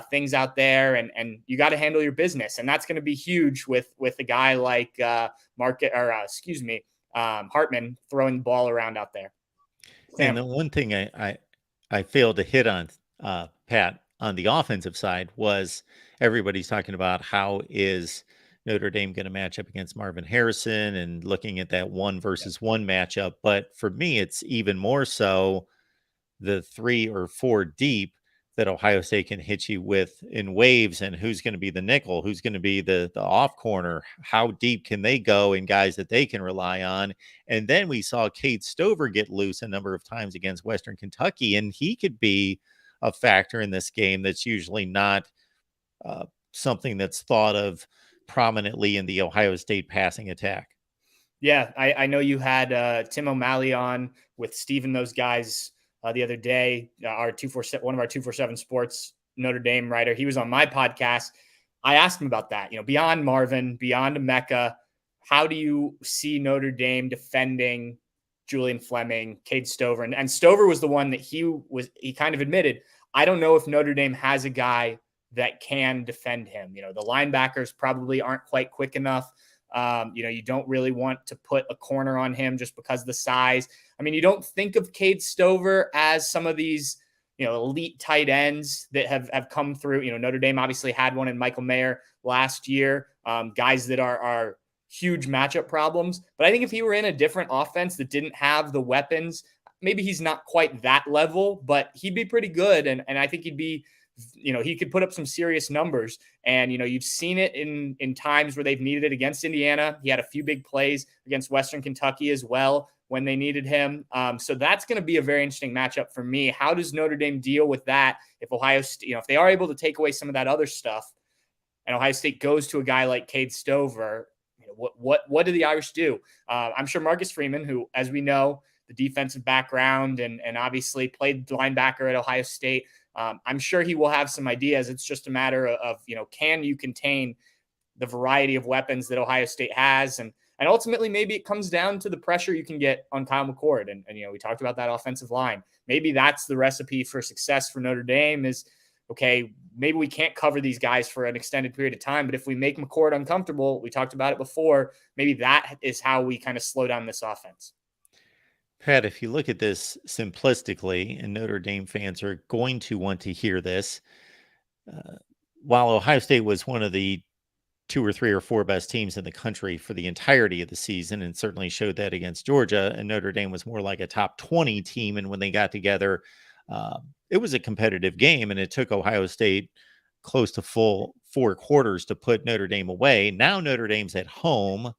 things out there, and you got to handle your business, and that's going to be huge with a guy like Hartman throwing the ball around out there. Sam. And the one thing I failed to hit on, Pat, on the offensive side was everybody's talking about how is Notre Dame going to match up against Marvin Harrison and looking at that 1-versus-1 matchup. But for me, it's even more so the 3 or 4 deep that Ohio State can hit you with in waves, and who's going to be the nickel, who's going to be the off corner, how deep can they go, and guys that they can rely on. And then we saw Cade Stover get loose a number of times against Western Kentucky, and he could be a factor in this game that's usually not something that's thought of prominently in the Ohio State passing attack. Yeah, I know you had Tim O'Malley on with Steve and those guys the other day, one of our 247 Sports Notre Dame writer. He was on my podcast. I asked him about that. Beyond Marvin, beyond Emeka, how do you see Notre Dame defending Julian Fleming, Cade Stover? And Stover was the one that he kind of admitted, I don't know if Notre Dame has a guy that can defend him. The linebackers probably aren't quite quick enough. You don't really want to put a corner on him just because of the size. I mean, you don't think of Cade Stover as some of these, elite tight ends that have come through. Notre Dame obviously had one in Michael Mayer last year, guys that are huge matchup problems. But I think if he were in a different offense that didn't have the weapons, maybe he's not quite that level, but he'd be pretty good. And I think he'd be, he could put up some serious numbers. And, you've seen it in times where they've needed it against Indiana. He had a few big plays against Western Kentucky as well when they needed him. So that's going to be a very interesting matchup for me. How does Notre Dame deal with that if Ohio State, if they are able to take away some of that other stuff and Ohio State goes to a guy like Cade Stover, what do the Irish do? I'm sure Marcus Freeman, who, as we know, the defensive background and obviously played linebacker at Ohio State, I'm sure he will have some ideas. It's just a matter of can you contain the variety of weapons that Ohio State has? And ultimately, maybe it comes down to the pressure you can get on Kyle McCord. And we talked about that offensive line. Maybe that's the recipe for success for Notre Dame is, okay, maybe we can't cover these guys for an extended period of time, but if we make McCord uncomfortable, we talked about it before, maybe that is how we kind of slow down this offense. Pat, if you look at this simplistically, and Notre Dame fans are going to want to hear this, while Ohio State was one of the 2 or 3 or 4 best teams in the country for the entirety of the season, and certainly showed that against Georgia, and Notre Dame was more like a top 20 team, and when they got together, it was a competitive game, and it took Ohio State close to full 4 quarters to put Notre Dame away. Now Notre Dame's at home,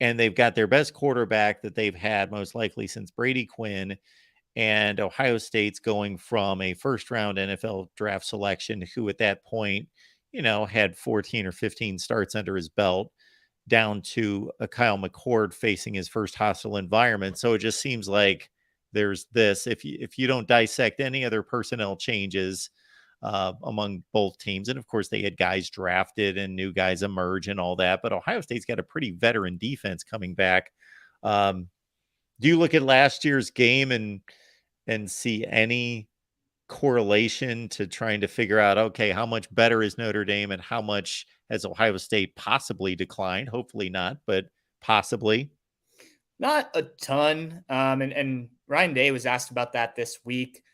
and they've got their best quarterback that they've had most likely since Brady Quinn. And Ohio State's going from a first-round NFL draft selection who at that point, had 14 or 15 starts under his belt, down to a Kyle McCord facing his first hostile environment. So it just seems like there's this, if you don't dissect any other personnel changes among both teams. And of course, they had guys drafted and new guys emerge and all that. But Ohio State's got a pretty veteran defense coming back. Do you look at last year's game and see any correlation to trying to figure out, okay, how much better is Notre Dame and how much has Ohio State possibly declined? Hopefully not, but possibly. Not a ton. And Ryan Day was asked about that this week.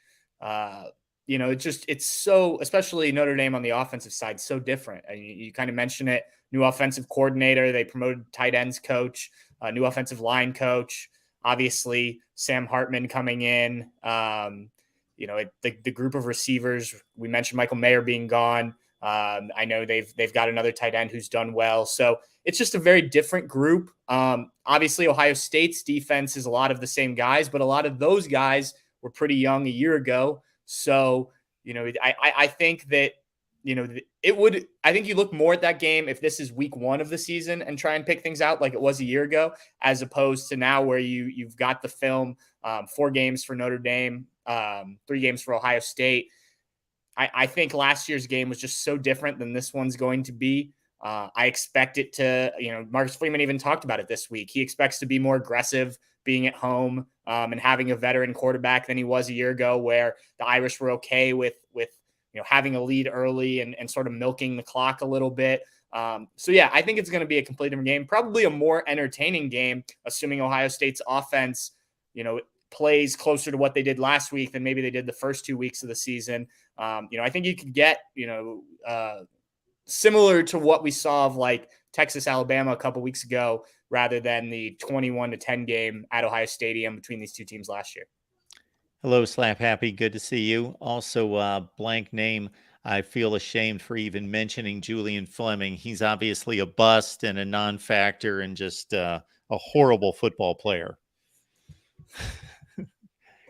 It's so, especially Notre Dame on the offensive side, so different. You kind of mentioned it, new offensive coordinator, they promoted tight ends coach, new offensive line coach, obviously Sam Hartman coming in, the group of receivers, we mentioned Michael Mayer being gone. I know they've got another tight end who's done well. So it's just a very different group. Obviously Ohio State's defense is a lot of the same guys, but a lot of those guys were pretty young a year ago. So, I think that, I think you look more at that game if this is week 1 of the season and try and pick things out like it was a year ago, as opposed to now where you've got the film, 4 games for Notre Dame, 3 games for Ohio State. I think last year's game was just so different than this one's going to be. I expect it to, Marcus Freeman even talked about it this week. He expects to be more aggressive being at home and having a veteran quarterback than he was a year ago, where the Irish were okay with having a lead early and sort of milking the clock a little bit. So yeah, I think it's going to be a completely different game, probably a more entertaining game, assuming Ohio State's offense, plays closer to what they did last week than maybe they did the first 2 weeks of the season. I think you could get, similar to what we saw of like Texas, Alabama a couple weeks ago, rather than the 21-10 game at Ohio Stadium between these two teams last year. Hello, Slap Happy. Good to see you. Also, blank name. I feel ashamed for even mentioning Julian Fleming. He's obviously a bust and a non-factor and just a horrible football player.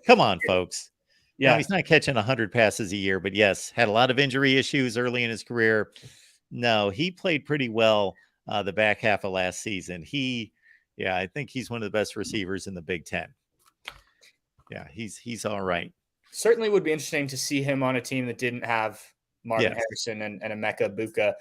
Come on, folks. Yeah, he's not catching 100 passes a year, but yes, had a lot of injury issues early in his career. No, he played pretty well the back half of last season. I think he's one of the best receivers in the Big Ten. Yeah, he's all right. Certainly would be interesting to see him on a team that didn't have Marvin Harrison and Emeka Buka.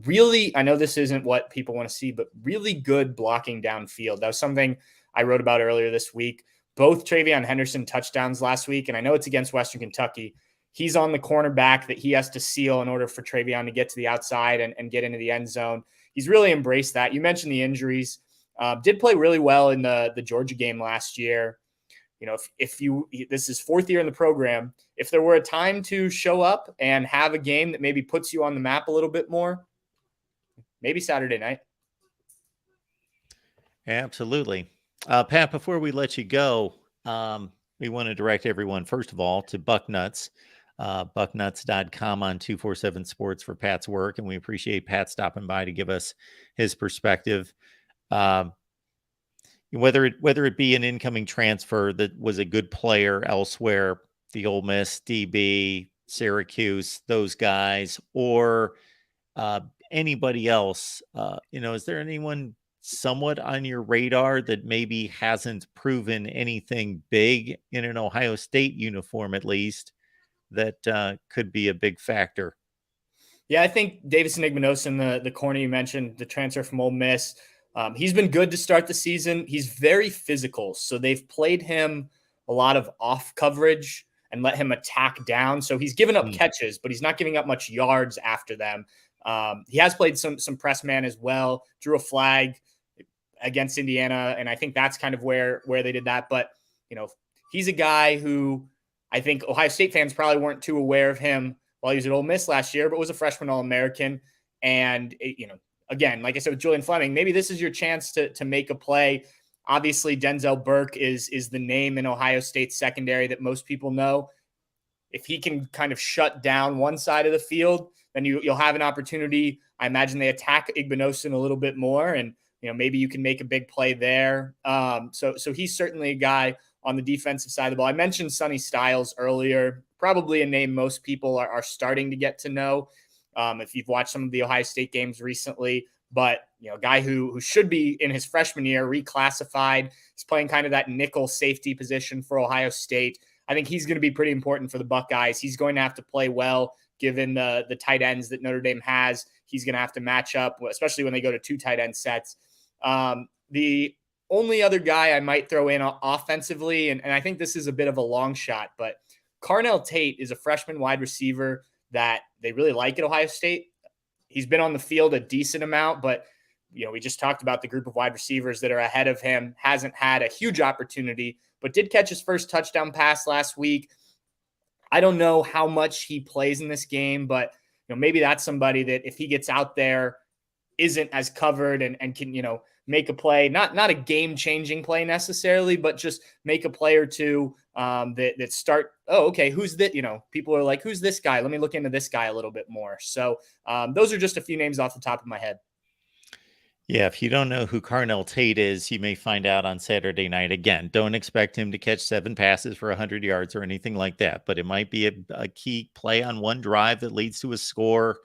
Really, I know this isn't what people want to see, but really good blocking downfield. That was something I wrote about earlier this week. Both Travion Henderson touchdowns last week, and I know it's against Western Kentucky. He's on the cornerback that he has to seal in order for Travion to get to the outside and get into the end zone. He's really embraced that. You mentioned the injuries. Did play really well in the Georgia game last year. If this is fourth year in the program, if there were a time to show up and have a game that maybe puts you on the map a little bit more, maybe Saturday night. Absolutely. Pat, before we let you go, we want to direct everyone, first of all, to Bucknuts, bucknuts.com on 247 Sports for Pat's work. And we appreciate Pat stopping by to give us his perspective. Whether it be an incoming transfer that was a good player elsewhere, the Ole Miss, DB, Syracuse, those guys, or anybody else, is there anyone somewhat on your radar that maybe hasn't proven anything big in an Ohio State uniform, at least, that could be a big factor? Yeah, I think Davison Igbinosun, the corner you mentioned, the transfer from Ole Miss, he's been good to start the season. He's very physical, so they've played him a lot of off coverage and let him attack down. So he's given up catches, but he's not giving up much yards after them. He has played some press man as well, drew a flag against Indiana, and I think that's kind of where they did that. But, he's a guy who I think Ohio State fans probably weren't too aware of him while he was at Ole Miss last year, but was a freshman All-American. And, again, like I said with Julian Fleming, maybe this is your chance to make a play. Obviously, Denzel Burke is the name in Ohio State secondary that most people know. If he can kind of shut down one side of the field, then you'll have an opportunity. I imagine they attack Igbinosun a little bit more, and maybe you can make a big play there. So he's certainly a guy on the defensive side of the ball. I mentioned Sonny Styles earlier, probably a name most people are starting to get to know if you've watched some of the Ohio State games recently. But, a guy who should be in his freshman year, reclassified. He's playing kind of that nickel safety position for Ohio State. I think he's going to be pretty important for the Buckeyes. He's going to have to play well, given the tight ends that Notre Dame has. He's going to have to match up, especially when they go to two tight end sets. The only other guy I might throw in offensively, and I think this is a bit of a long shot, but Carnell Tate is a freshman wide receiver that they really like at Ohio State. He's been on the field a decent amount, but we just talked about the group of wide receivers that are ahead of him. Hasn't had a huge opportunity, but did catch his first touchdown pass last week. I don't know how much he plays in this game, but maybe that's somebody that if he gets out there isn't as covered and can, make a play, not a game-changing play necessarily, but just make a play or two that start, oh, okay, who's that? People are like, who's this guy? Let me look into this guy a little bit more. So those are just a few names off the top of my head. Yeah, if you don't know who Carnell Tate is, you may find out on Saturday night. Again, don't expect him to catch 7 passes for 100 yards or anything like that, but it might be a key play on one drive that leads to a score.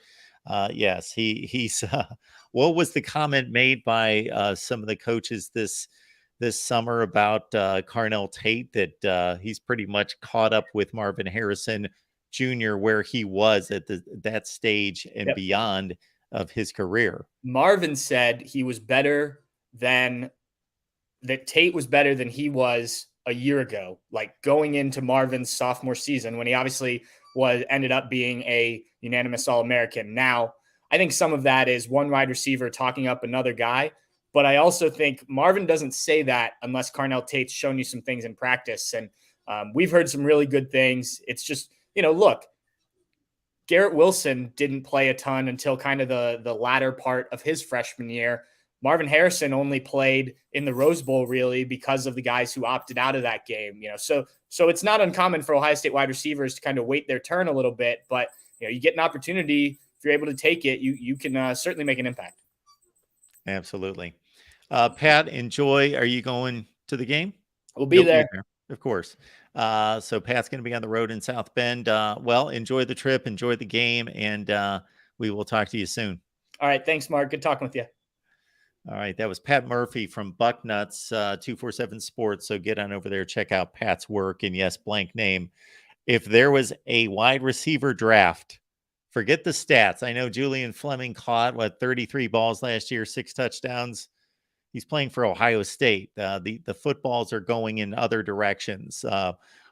Yes, he's what was the comment made by some of the coaches this summer about Carnell Tate, that he's pretty much caught up with Marvin Harrison Jr. where he was at that stage and beyond. of his career. Marvin said he was better than that Tate was better than he was a year ago, like going into Marvin's sophomore season when he obviously ended up being a unanimous All-American. Now, I think some of that is one wide receiver talking up another guy, but I also think Marvin doesn't say that unless Carnell Tate's shown you some things in practice. And we've heard some really good things. It's just, look, Garrett Wilson didn't play a ton until kind of the latter part of his freshman year. Marvin Harrison only played in the Rose Bowl really because of the guys who opted out of that game. So it's not uncommon for Ohio State wide receivers to kind of wait their turn a little bit, but you get an opportunity. If you're able to take it, you can certainly make an impact. Absolutely. Pat, enjoy. Are you going to the game? We'll be there. Of course. So Pat's going to be on the road in South Bend. Well, enjoy the trip, enjoy the game, and we will talk to you soon. All right. Thanks, Mark. Good talking with you. All right. That was Pat Murphy from Bucknuts 247 Sports. So get on over there, check out Pat's work. And yes, blank name. If there was a wide receiver draft, forget the stats. I know Julian Fleming caught 33 balls last year, 6 touchdowns. He's playing for Ohio State. The footballs are going in other directions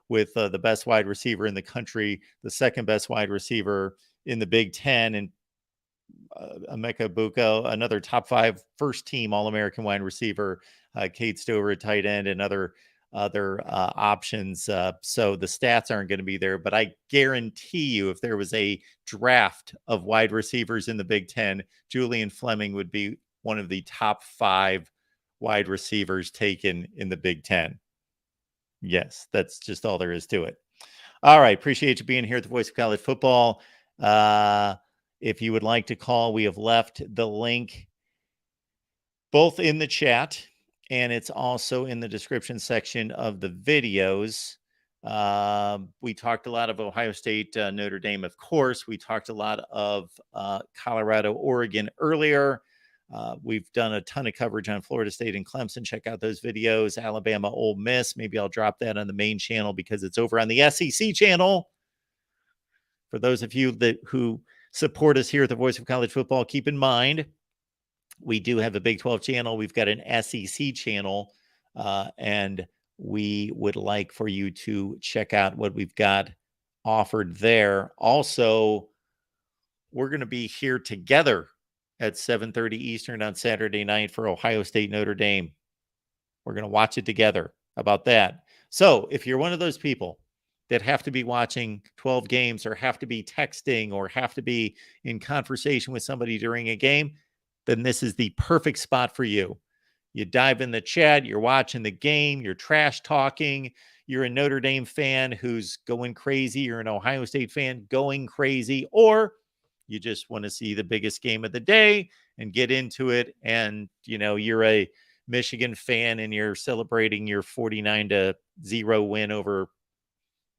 with the best wide receiver in the country, the second best wide receiver in the Big Ten, and Emeka Buko, another top 5 first team All-American wide receiver, Cade Stover, a tight end, and other options. So the stats aren't going to be there, but I guarantee you if there was a draft of wide receivers in the Big Ten, Julian Fleming would be one of the top 5 wide receivers taken in the Big Ten. Yes, that's just all there is to it. All right. Appreciate you being here at the Voice of College Football. If you would like to call, we have left the link both in the chat and it's also in the description section of the videos. We talked a lot of Ohio State, Notre Dame, of course. We talked a lot of Colorado, Oregon earlier. We've done a ton of coverage on Florida State and Clemson. Check out those videos. Alabama, Ole Miss. Maybe I'll drop that on the main channel because it's over on the SEC channel. For those of you who support us here at the Voice of College Football, keep in mind, we do have a Big 12 channel. We've got an SEC channel, and we would like for you to check out what we've got offered there. Also, we're going to be here together at 7:30 Eastern on Saturday night for Ohio State, Notre Dame. We're going to watch it together. How about that? So if you're one of those people that have to be watching 12 games or have to be texting or have to be in conversation with somebody during a game, then this is the perfect spot for you. You dive in the chat, you're watching the game, you're trash talking, you're a Notre Dame fan who's going crazy, you're an Ohio State fan going crazy, or you just want to see the biggest game of the day and get into it. And, you're a Michigan fan and you're celebrating your 49-0 win over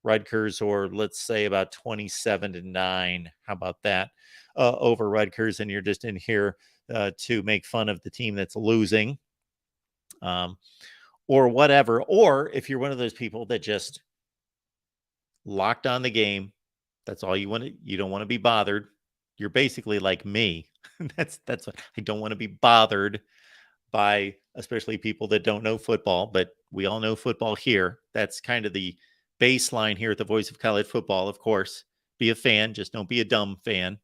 Rutgers, or let's say about 27-9. How about that? Over Rutgers, and you're just in here to make fun of the team that's losing, or whatever. Or if you're one of those people that just locked on the game, that's all you want to. You don't want to be bothered. You're basically like me. That's what I don't want to be bothered by, especially people that don't know football. But we all know football here. That's kind of the baseline here at the Voice of College Football. Of course, be a fan, just don't be a dumb fan.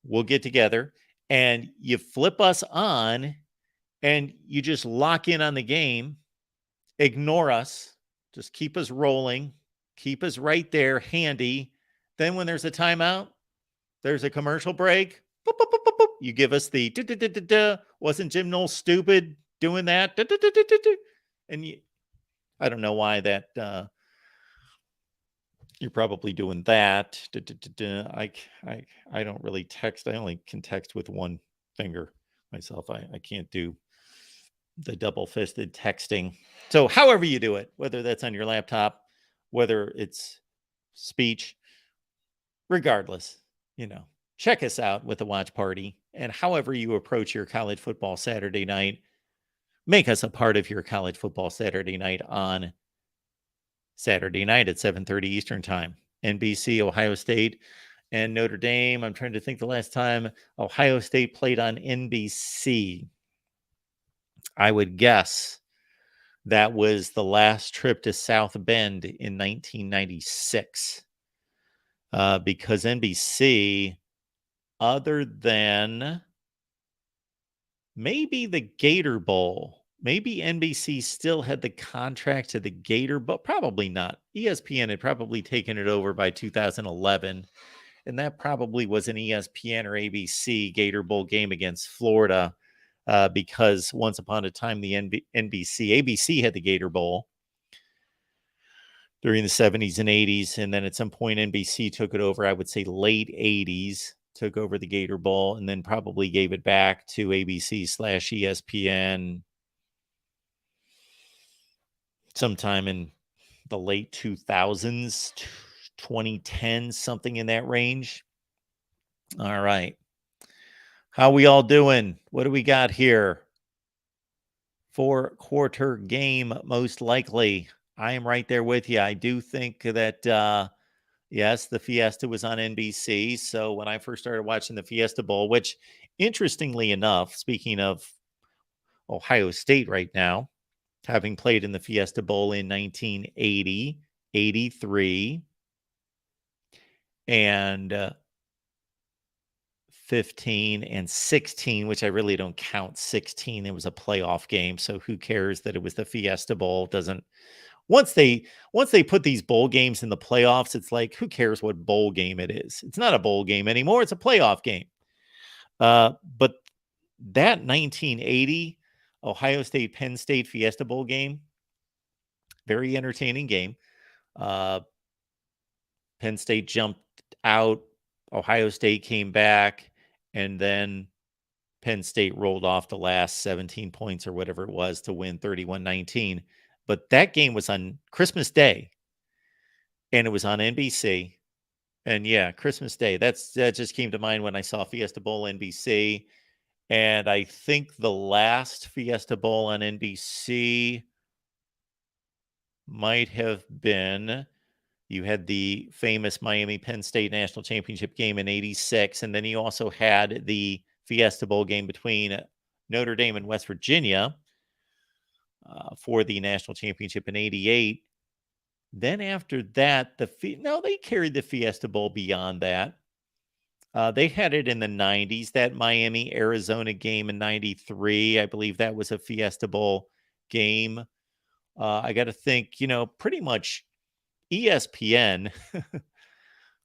We'll get together and you flip us on and you just lock in on the game, ignore us, just keep us rolling, keep us right there handy. Then when there's a timeout, there's a commercial break, boop, boop, boop, boop, boop. You give us the wasn't Jim Knowles stupid doing that? And I don't know why that you're probably doing that. I don't really text. I only can text with one finger myself. I can't do the double-fisted texting. So however you do it, whether that's on your laptop, whether it's speech, regardless, check us out with the watch party. And however you approach your college football Saturday night, make us a part of your college football Saturday night on Saturday night at 7:30 Eastern time. NBC, Ohio State, and Notre Dame. I'm trying to think the last time Ohio State played on NBC. I would guess that was the last trip to South Bend in 1996. Because NBC, other than maybe the Gator Bowl, maybe NBC still had the contract to the Gator, but probably not. ESPN had probably taken it over by 2011, and that probably was an ESPN or ABC Gator Bowl game against Florida, because once upon a time the ABC had the Gator Bowl during the 70s and 80s, and then at some point NBC took it over. I would say late 80s. Took over the Gator Bowl and then probably gave it back to ABC/ESPN sometime in the late 2000s, 2010, something in that range. All right. How we all doing? What do we got here? 4-quarter game, most likely. I am right there with you. I do think that yes, the Fiesta was on NBC. So when I first started watching the Fiesta Bowl, which interestingly enough, speaking of Ohio State right now, having played in the Fiesta Bowl in 1980, 83, and 15 and 16, which I really don't count 16. It was a playoff game. So who cares that it was the Fiesta Bowl? Doesn't once they put these bowl games in the playoffs, it's like, who cares what bowl game it is? It's not a bowl game anymore. It's a playoff game. But that 1980 Ohio State Penn State Fiesta Bowl game, very entertaining game. Penn State jumped out. Ohio State came back, and then Penn State rolled off the last 17 points or whatever it was to win 31-19. But that game was on Christmas Day, and it was on NBC. And yeah, Christmas Day. That just came to mind when I saw Fiesta Bowl NBC. And I think the last Fiesta Bowl on NBC might have been, you had the famous Miami Penn State National Championship game in 86. And then you also had the Fiesta Bowl game between Notre Dame and West Virginia for the national championship in 88. Then after that, they carried the Fiesta Bowl beyond that. They had it in the 90s, that Miami Arizona game in 93. I believe that was a Fiesta Bowl game. I got to think, pretty much ESPN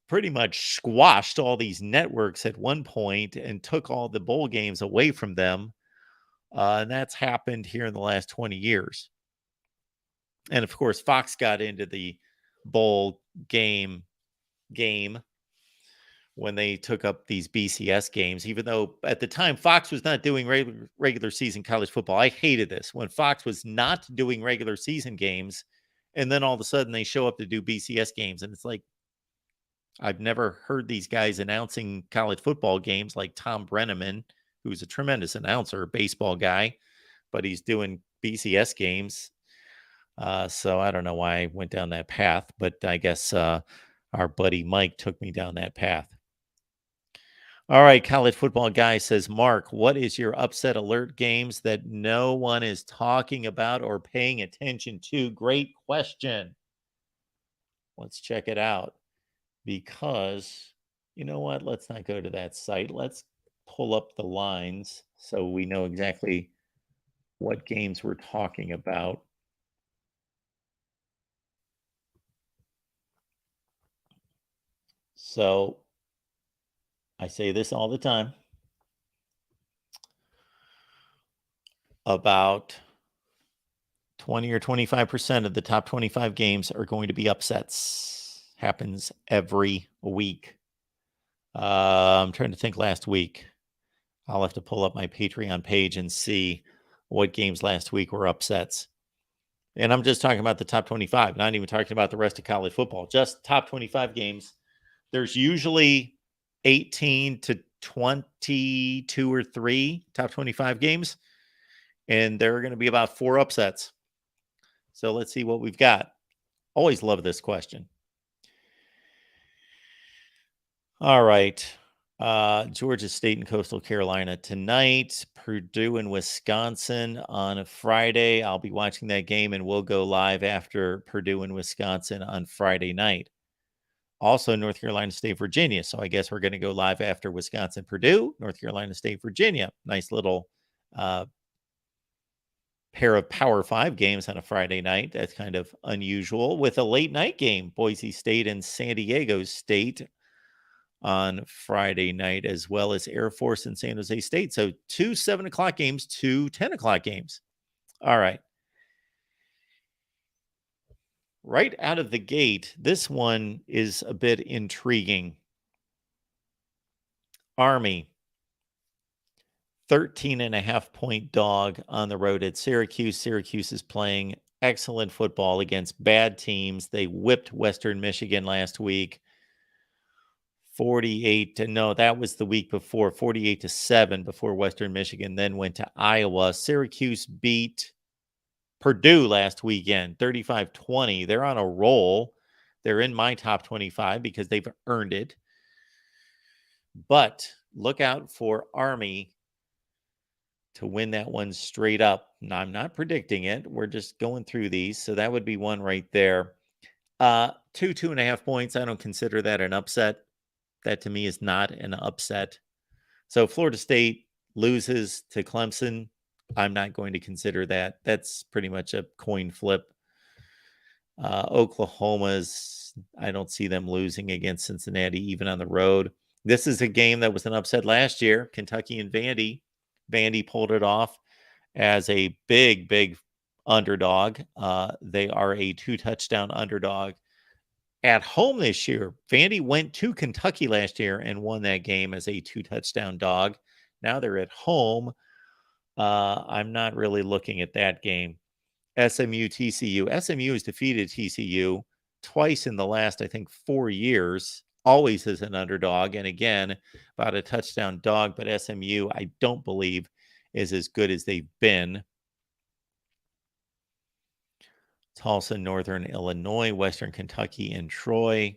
pretty much squashed all these networks at one point and took all the bowl games away from them. And that's happened here in the last 20 years. And of course, Fox got into the bowl game when they took up these BCS games, even though at the time Fox was not doing regular season college football. I hated this when Fox was not doing regular season games, and then all of a sudden they show up to do BCS games. And it's like, I've never heard these guys announcing college football games like Tom Brenneman, who's a tremendous announcer, baseball guy, but he's doing BCS games. So I don't know why I went down that path, but I guess our buddy Mike took me down that path. All right, college football guy says, Mark, what is your upset alert games that no one is talking about or paying attention to? Great question. Let's check it out. Because, you know what? Let's not go to that site. Let's pull up the lines so we know exactly what games we're talking about. So I say this all the time. About 20 or 25% of the top 25 games are going to be upsets. Happens every week. I'm trying to think last week. I'll have to pull up my Patreon page and see what games last week were upsets. And I'm just talking about the top 25, not even talking about the rest of college football, just top 25 games. There's usually 18 to 22 or 3 top 25 games, and there are going to be about 4 upsets. So let's see what we've got. Always love this question. All right. Georgia State and Coastal Carolina tonight. Purdue and Wisconsin on a Friday. I'll be watching that game, and we'll go live after Purdue and Wisconsin on Friday night. Also, North Carolina State, Virginia. So I guess we're going to go live after Wisconsin, Purdue, North Carolina State, Virginia. Nice little pair of Power 5 games on a Friday night. That's kind of unusual, with a late night game, Boise State and San Diego State on Friday night, as well as Air Force and San Jose State. So 2 7 o'clock games, 2 10 o'clock games. All right. Right out of the gate, this one is a bit intriguing. Army, 13.5-point dog on the road at Syracuse. Syracuse is playing excellent football against bad teams. They whipped Western Michigan last week. that was the week before, 48-7 before Western Michigan then went to Iowa. Syracuse beat Purdue last weekend, 35-20. They're on a roll. They're in my top 25 because they've earned it. But look out for Army to win that one straight up. Now, I'm not predicting it. We're just going through these. So that would be one right there. 2.5 points. I don't consider that an upset. That to me is not an upset. So Florida State loses to Clemson. I'm not going to consider that. That's pretty much a coin flip. Oklahoma's, I don't see them losing against Cincinnati, even on the road. This is a game that was an upset last year. Kentucky and Vandy. Vandy pulled it off as a big underdog. They are a 2-touchdown underdog at home this year. Vandy went to Kentucky last year and won that game as a 2-touchdown dog. Now they're at home. I'm not really looking at that game. SMU, TCU. SMU has defeated TCU twice in the last, I think, 4 years, always as an underdog. And again, about a touchdown dog. But SMU, I don't believe, is as good as they've been. Tulsa, Northern Illinois, Western Kentucky, and Troy.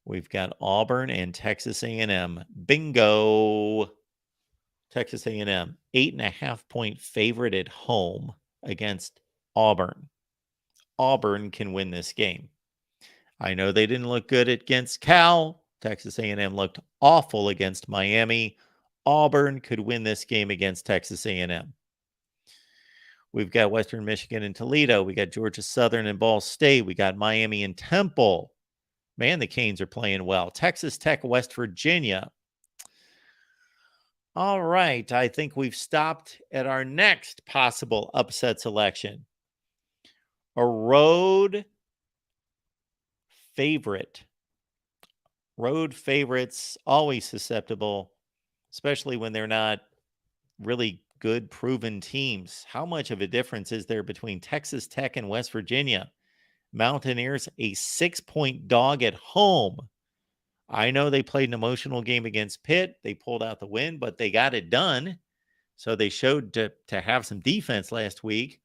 We've got Auburn and Texas A&M. Bingo. Texas A&M, 8.5-point favorite at home against Auburn. Auburn can win this game. I know they didn't look good against Cal. Texas A&M looked awful against Miami. Auburn could win this game against Texas A&M. We've got Western Michigan and Toledo. We got Georgia Southern and Ball State. We got Miami and Temple. Man, the Canes are playing well. Texas Tech, West Virginia. All right. I think we've stopped at our next possible upset selection. A road favorite. Road favorites, always susceptible, especially when they're not really good, proven teams. How much of a difference is there between Texas Tech and West Virginia? Mountaineers, a 6-point dog at home. I know they played an emotional game against Pitt. They pulled out the win, but they got it done. So they showed to have some defense last week.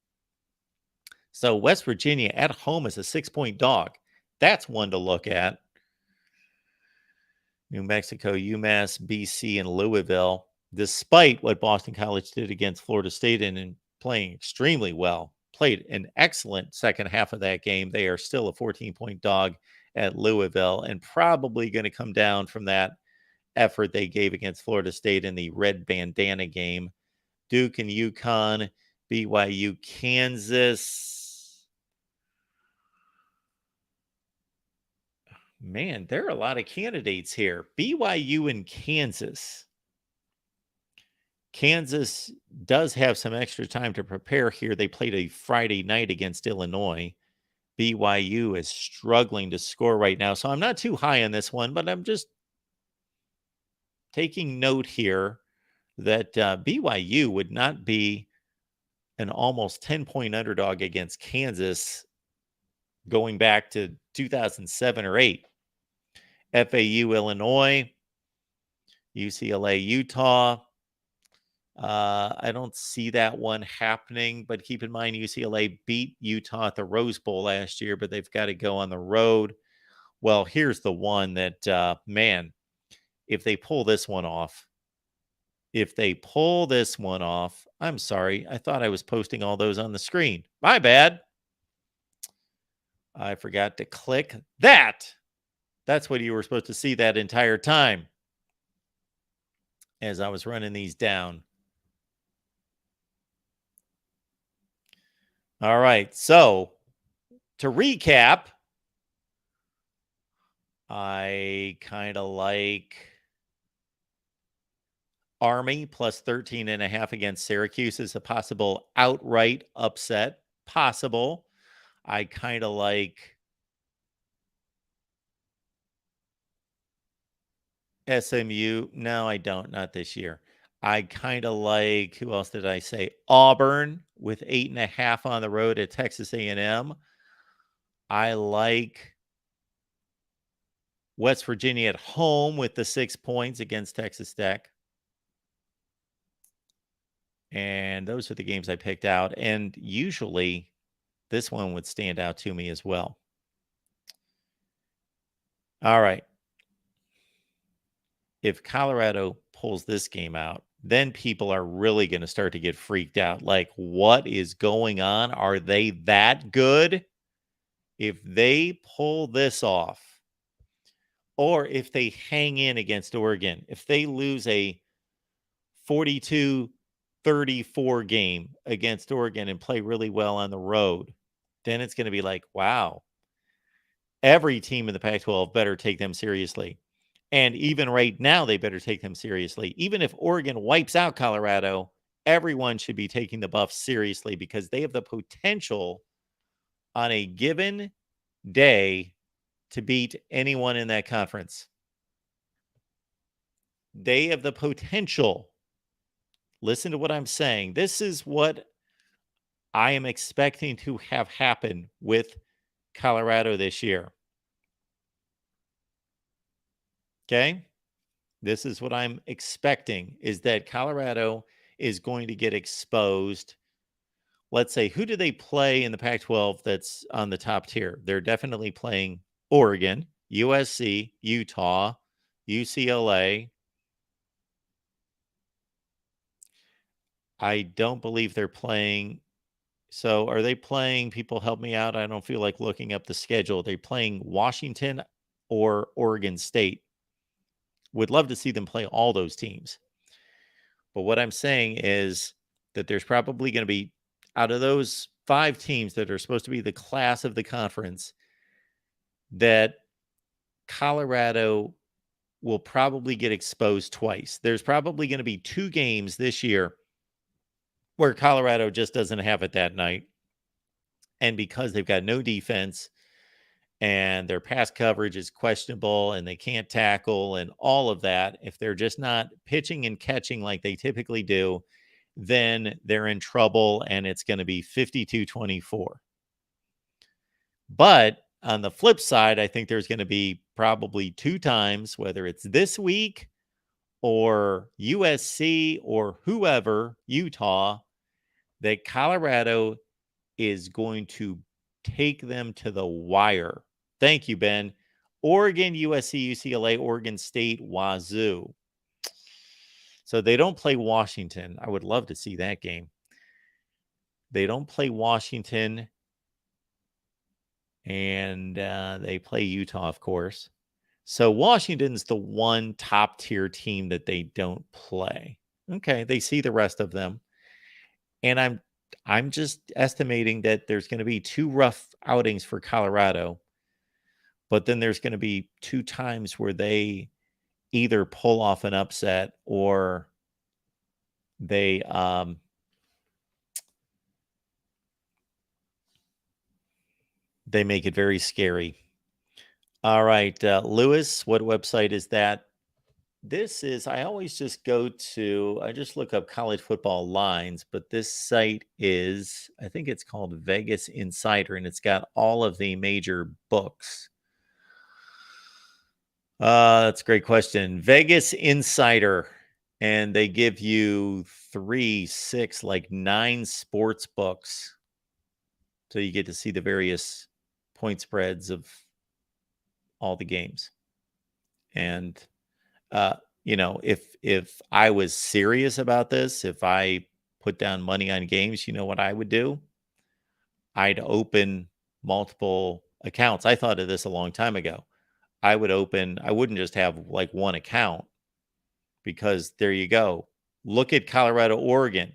So West Virginia at home is a 6-point dog. That's one to look at. New Mexico, UMass, BC, and Louisville, despite what Boston College did against Florida State and playing extremely well, played an excellent second half of that game. They are still a 14-point dog at Louisville and probably going to come down from that effort they gave against Florida State in the red bandana game. Duke and UConn, BYU, Kansas. Man, there are a lot of candidates here. BYU and Kansas. Kansas does have some extra time to prepare here. They played a Friday night against Illinois. BYU is struggling to score right now. So I'm not too high on this one, but I'm just taking note here that BYU would not be an almost 10-point underdog against Kansas going back to 2007 or 8. FAU, Illinois, UCLA, Utah. I don't see that one happening, but keep in mind UCLA beat Utah at the Rose Bowl last year, but they've got to go on the road. Well, here's the one that, man, if they pull this one off, I'm sorry. I thought I was posting all those on the screen. My bad. I forgot to click that. That's what you were supposed to see that entire time as I was running these down. All right. So to recap, I kind of like Army plus 13.5 against Syracuse is a possible outright upset. Possible. I kind of like SMU. No, I don't. Not this year. I kind of like, who else did I say? Auburn with 8.5 on the road at Texas A&M. I like West Virginia at home with the 6 points against Texas Tech. And those are the games I picked out. And usually this one would stand out to me as well. All right. If Colorado pulls this game out, then people are really going to start to get freaked out. Like, what is going on? Are they that good? If they pull this off, or if they hang in against Oregon, if they lose a 42-34 game against Oregon and play really well on the road, then it's going to be like, wow, every team in the Pac-12 better take them seriously. And even right now, they better take them seriously. Even if Oregon wipes out Colorado, everyone should be taking the Buffs seriously because they have the potential on a given day to beat anyone in that conference. They have the potential. Listen to what I'm saying. This is what I am expecting to have happen with Colorado this year. Okay? This is what I'm expecting, is that Colorado is going to get exposed. Let's say, who do they play in the Pac-12 that's on the top tier? They're definitely playing Oregon, USC, Utah, UCLA. I don't believe they're playing. So are they playing? People help me out. I don't feel like looking up the schedule. Are they playing Washington or Oregon State? Would love to see them play all those teams. But what I'm saying is that there's probably going to be, out of those 5 teams that are supposed to be the class of the conference, that Colorado will probably get exposed twice. There's probably going to be 2 games this year where Colorado just doesn't have it that night. And because they've got no defense and their pass coverage is questionable and they can't tackle and all of that, if they're just not pitching and catching like they typically do, then they're in trouble and it's going to be 52-24. But on the flip side, I think there's going to be probably 2 times, whether it's this week or USC or whoever, Utah, that Colorado is going to take them to the wire. Thank you, Ben. Oregon, USC, UCLA, Oregon State, Wazoo. So they don't play Washington. I would love to see that game. They don't play Washington. And they play Utah, of course. So Washington's the one top tier team that they don't play. Okay, they see the rest of them. And I'm just estimating that there's going to be 2 rough outings for Colorado. But then there's going to be 2 times where they either pull off an upset or they make it very scary. All right, Lewis, what website is that? This is, I always just go to, I just look up college football lines, but this site is, I think it's called Vegas Insider, and it's got all of the major books. That's a great question. Vegas Insider, and they give you 3, 6, like 9 sports books. So you get to see the various point spreads of all the games. And if I was serious about this, if I put down money on games, you know what I would do? I'd open multiple accounts. I thought of this a long time ago. I wouldn't just have like one account, because there you go. Look at Colorado, Oregon.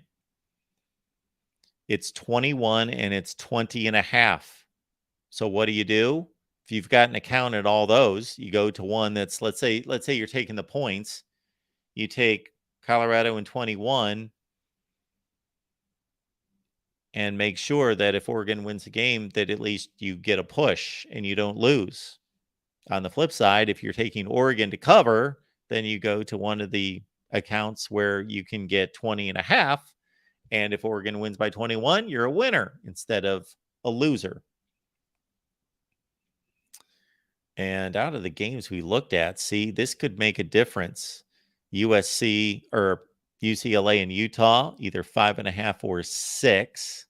It's 21 and it's 20 and a half. So what do? If you've got an account at all those, you go to one that's, let's say you're taking the points. You take Colorado in 21 and make sure that if Oregon wins the game, that at least you get a push and you don't lose. On the flip side, if you're taking Oregon to cover, then you go to one of the accounts where you can get 20 and a half. And if Oregon wins by 21, you're a winner instead of a loser. And out of the games we looked at, see, this could make a difference. USC or UCLA and Utah, either 5.5 or 6.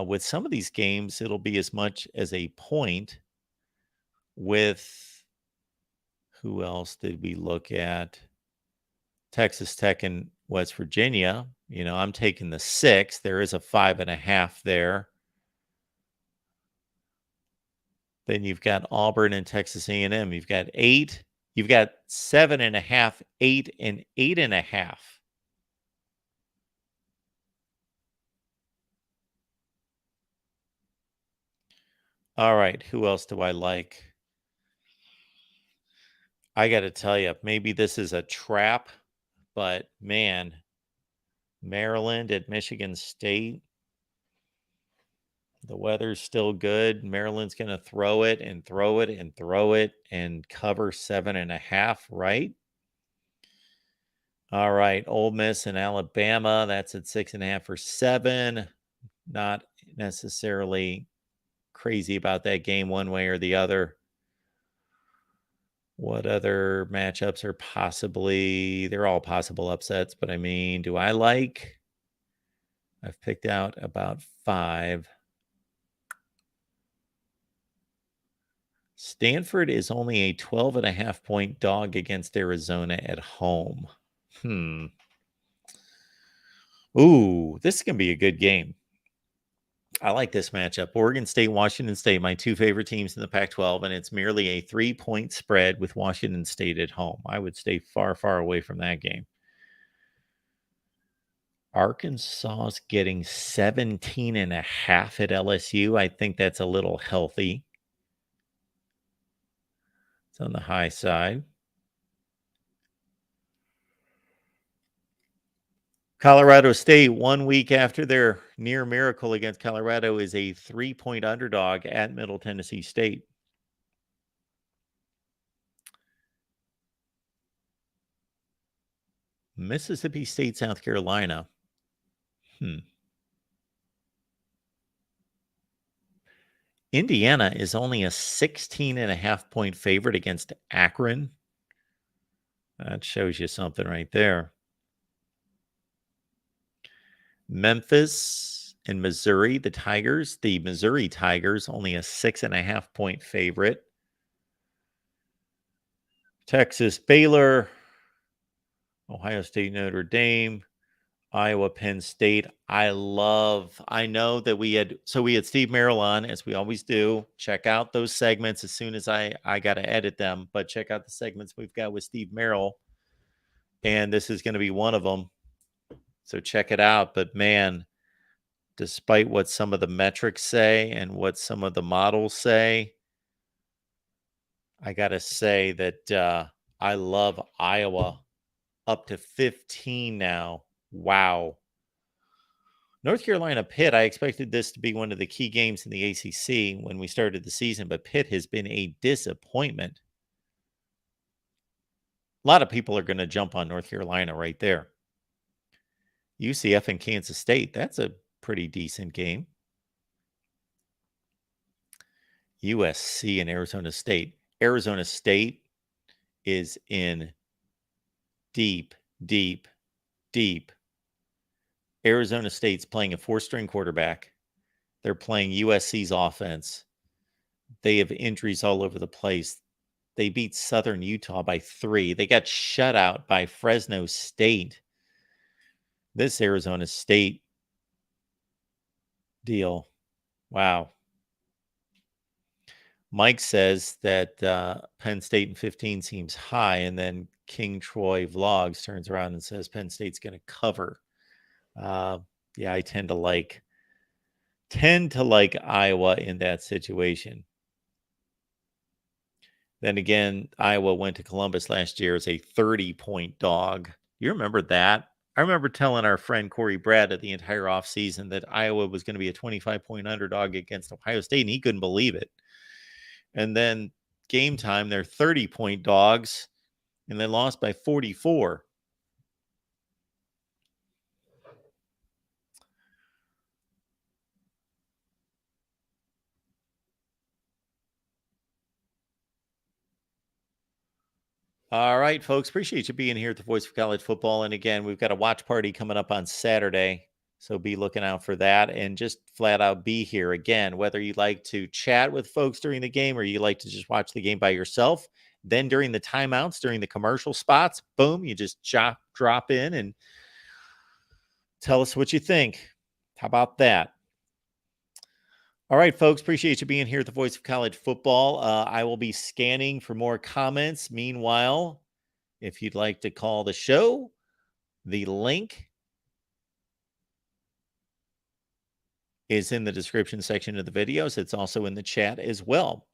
With some of these games, it'll be as much as a point. With who else did we look at? Texas Tech and West Virginia. I'm taking the 6. There is a 5.5 there. Then you've got Auburn and Texas A&M. You've got 8. You've got 7.5, 8, and 8.5. All right. Who else do I like? I got to tell you, maybe this is a trap, but man, Maryland at Michigan State. The weather's still good. Maryland's going to throw it and throw it and throw it and cover 7.5, right? All right. Ole Miss and Alabama. That's at 6.5 or 7. Not necessarily crazy about that game one way or the other. What other matchups are possibly? They're all possible upsets, but I mean, do I like? I've picked out about 5. Stanford is only a 12.5 point dog against Arizona at home. Ooh, this is going to be a good game. I like this matchup. Oregon State, Washington State, my 2 favorite teams in the Pac-12, and it's merely a 3-point spread with Washington State at home. I would stay far, far away from that game. Arkansas is getting 17.5 at LSU. I think that's a little healthy. It's on the high side. Colorado State, 1 week after their near miracle against Colorado, is a 3-point underdog at Middle Tennessee State. Mississippi State, South Carolina. Indiana is only a 16.5 point favorite against Akron. That shows you something right there. Memphis and Missouri, the Tigers. The Missouri Tigers, only a 6.5 point favorite. Texas, Baylor. Ohio State, Notre Dame. Iowa, Penn State. I know that we had Steve Merrill on, as we always do. Check out those segments as soon as I got to edit them, but check out the segments we've got with Steve Merrill. And this is going to be one of them. So check it out. But man, despite what some of the metrics say and what some of the models say, I got to say that I love Iowa up to 15 now. Wow. North Carolina, Pitt, I expected this to be one of the key games in the ACC when we started the season, but Pitt has been a disappointment. A lot of people are going to jump on North Carolina right there. UCF and Kansas State, that's a pretty decent game. USC and Arizona State. Arizona State is in deep. Arizona State's playing a 4-string quarterback. They're playing USC's offense. They have injuries all over the place. They beat Southern Utah by 3. They got shut out by Fresno State. This Arizona State deal. Wow. Mike says that Penn State in 15 seems high, and then King Troy Vlogs turns around and says Penn State's going to cover. Yeah, I tend to like Iowa in that situation. Then again, Iowa went to Columbus last year as a 30-point dog. You remember that? I remember telling our friend Corey Brad the entire offseason that Iowa was going to be a 25-point underdog against Ohio State, and he couldn't believe it. And then game time, they're 30-point dogs, and they lost by 44. All right, folks. Appreciate you being here at the Voice of College Football. And again, we've got a watch party coming up on Saturday. So be looking out for that and just flat out be here. Again, whether you like to chat with folks during the game or you like to just watch the game by yourself, then during the timeouts, during the commercial spots, boom, you just drop in and tell us what you think. How about that? All right, folks, appreciate you being here at the Voice of College Football. I will be scanning for more comments. Meanwhile, if you'd like to call the show, the link is in the description section of the videos. It's also in the chat as well.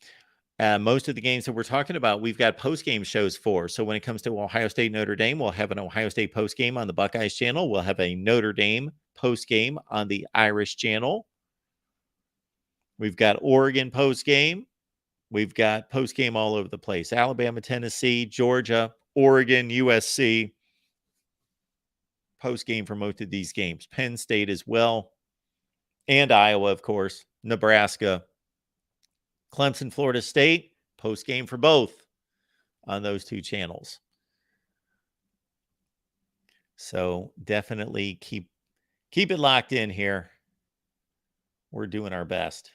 Most of the games that we're talking about, we've got post-game shows for. So when it comes to Ohio State, Notre Dame, we'll have an Ohio State post-game on the Buckeyes channel. We'll have a Notre Dame post-game on the Irish channel. We've got Oregon post-game. We've got post-game all over the place. Alabama, Tennessee, Georgia, Oregon, USC. Post-game for most of these games. Penn State as well. And Iowa, of course. Nebraska. Clemson, Florida State. Post-game for both on those two channels. So definitely keep it locked in here. We're doing our best.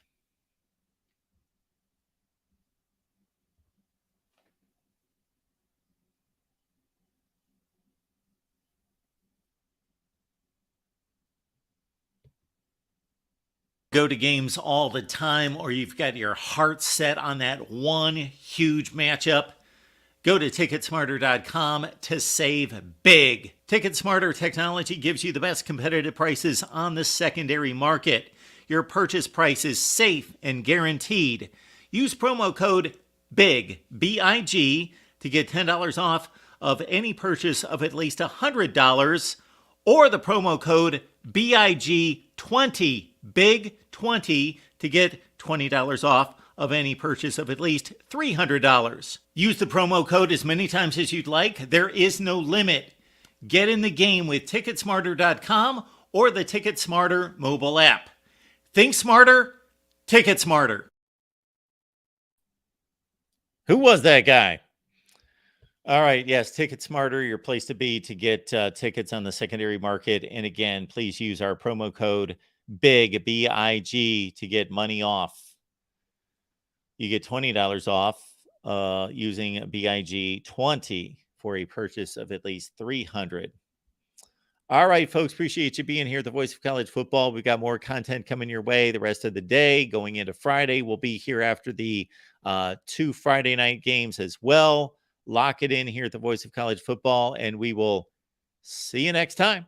Go to games all the time, or you've got your heart set on that one huge matchup, go to ticketsmarter.com to save big. TicketSmarter technology gives you the best competitive prices on the secondary market. Your purchase price is safe and guaranteed. Use promo code BIG, B-I-G, to get $10 off of any purchase of at least $100, or the promo code BIG20, BIG20, to get $20 off of any purchase of at least $300. Use the promo code as many times as you'd like. There is no limit. Get in the game with TicketSmarter.com or the TicketSmarter mobile app. Think smarter, Ticket Smarter. Who was that guy? All right, yes, Ticket Smarter, your place to be to get tickets on the secondary market. And again, please use our promo code BIG, B-I-G, to get money off. You get $20 off using BIG 20 for a purchase of at least $300. All right, folks, appreciate you being here at the Voice of College Football. We've got more content coming your way the rest of the day. Going into Friday, we'll be here after the 2 Friday night games as well. Lock it in here at the Voice of College Football, and we will see you next time.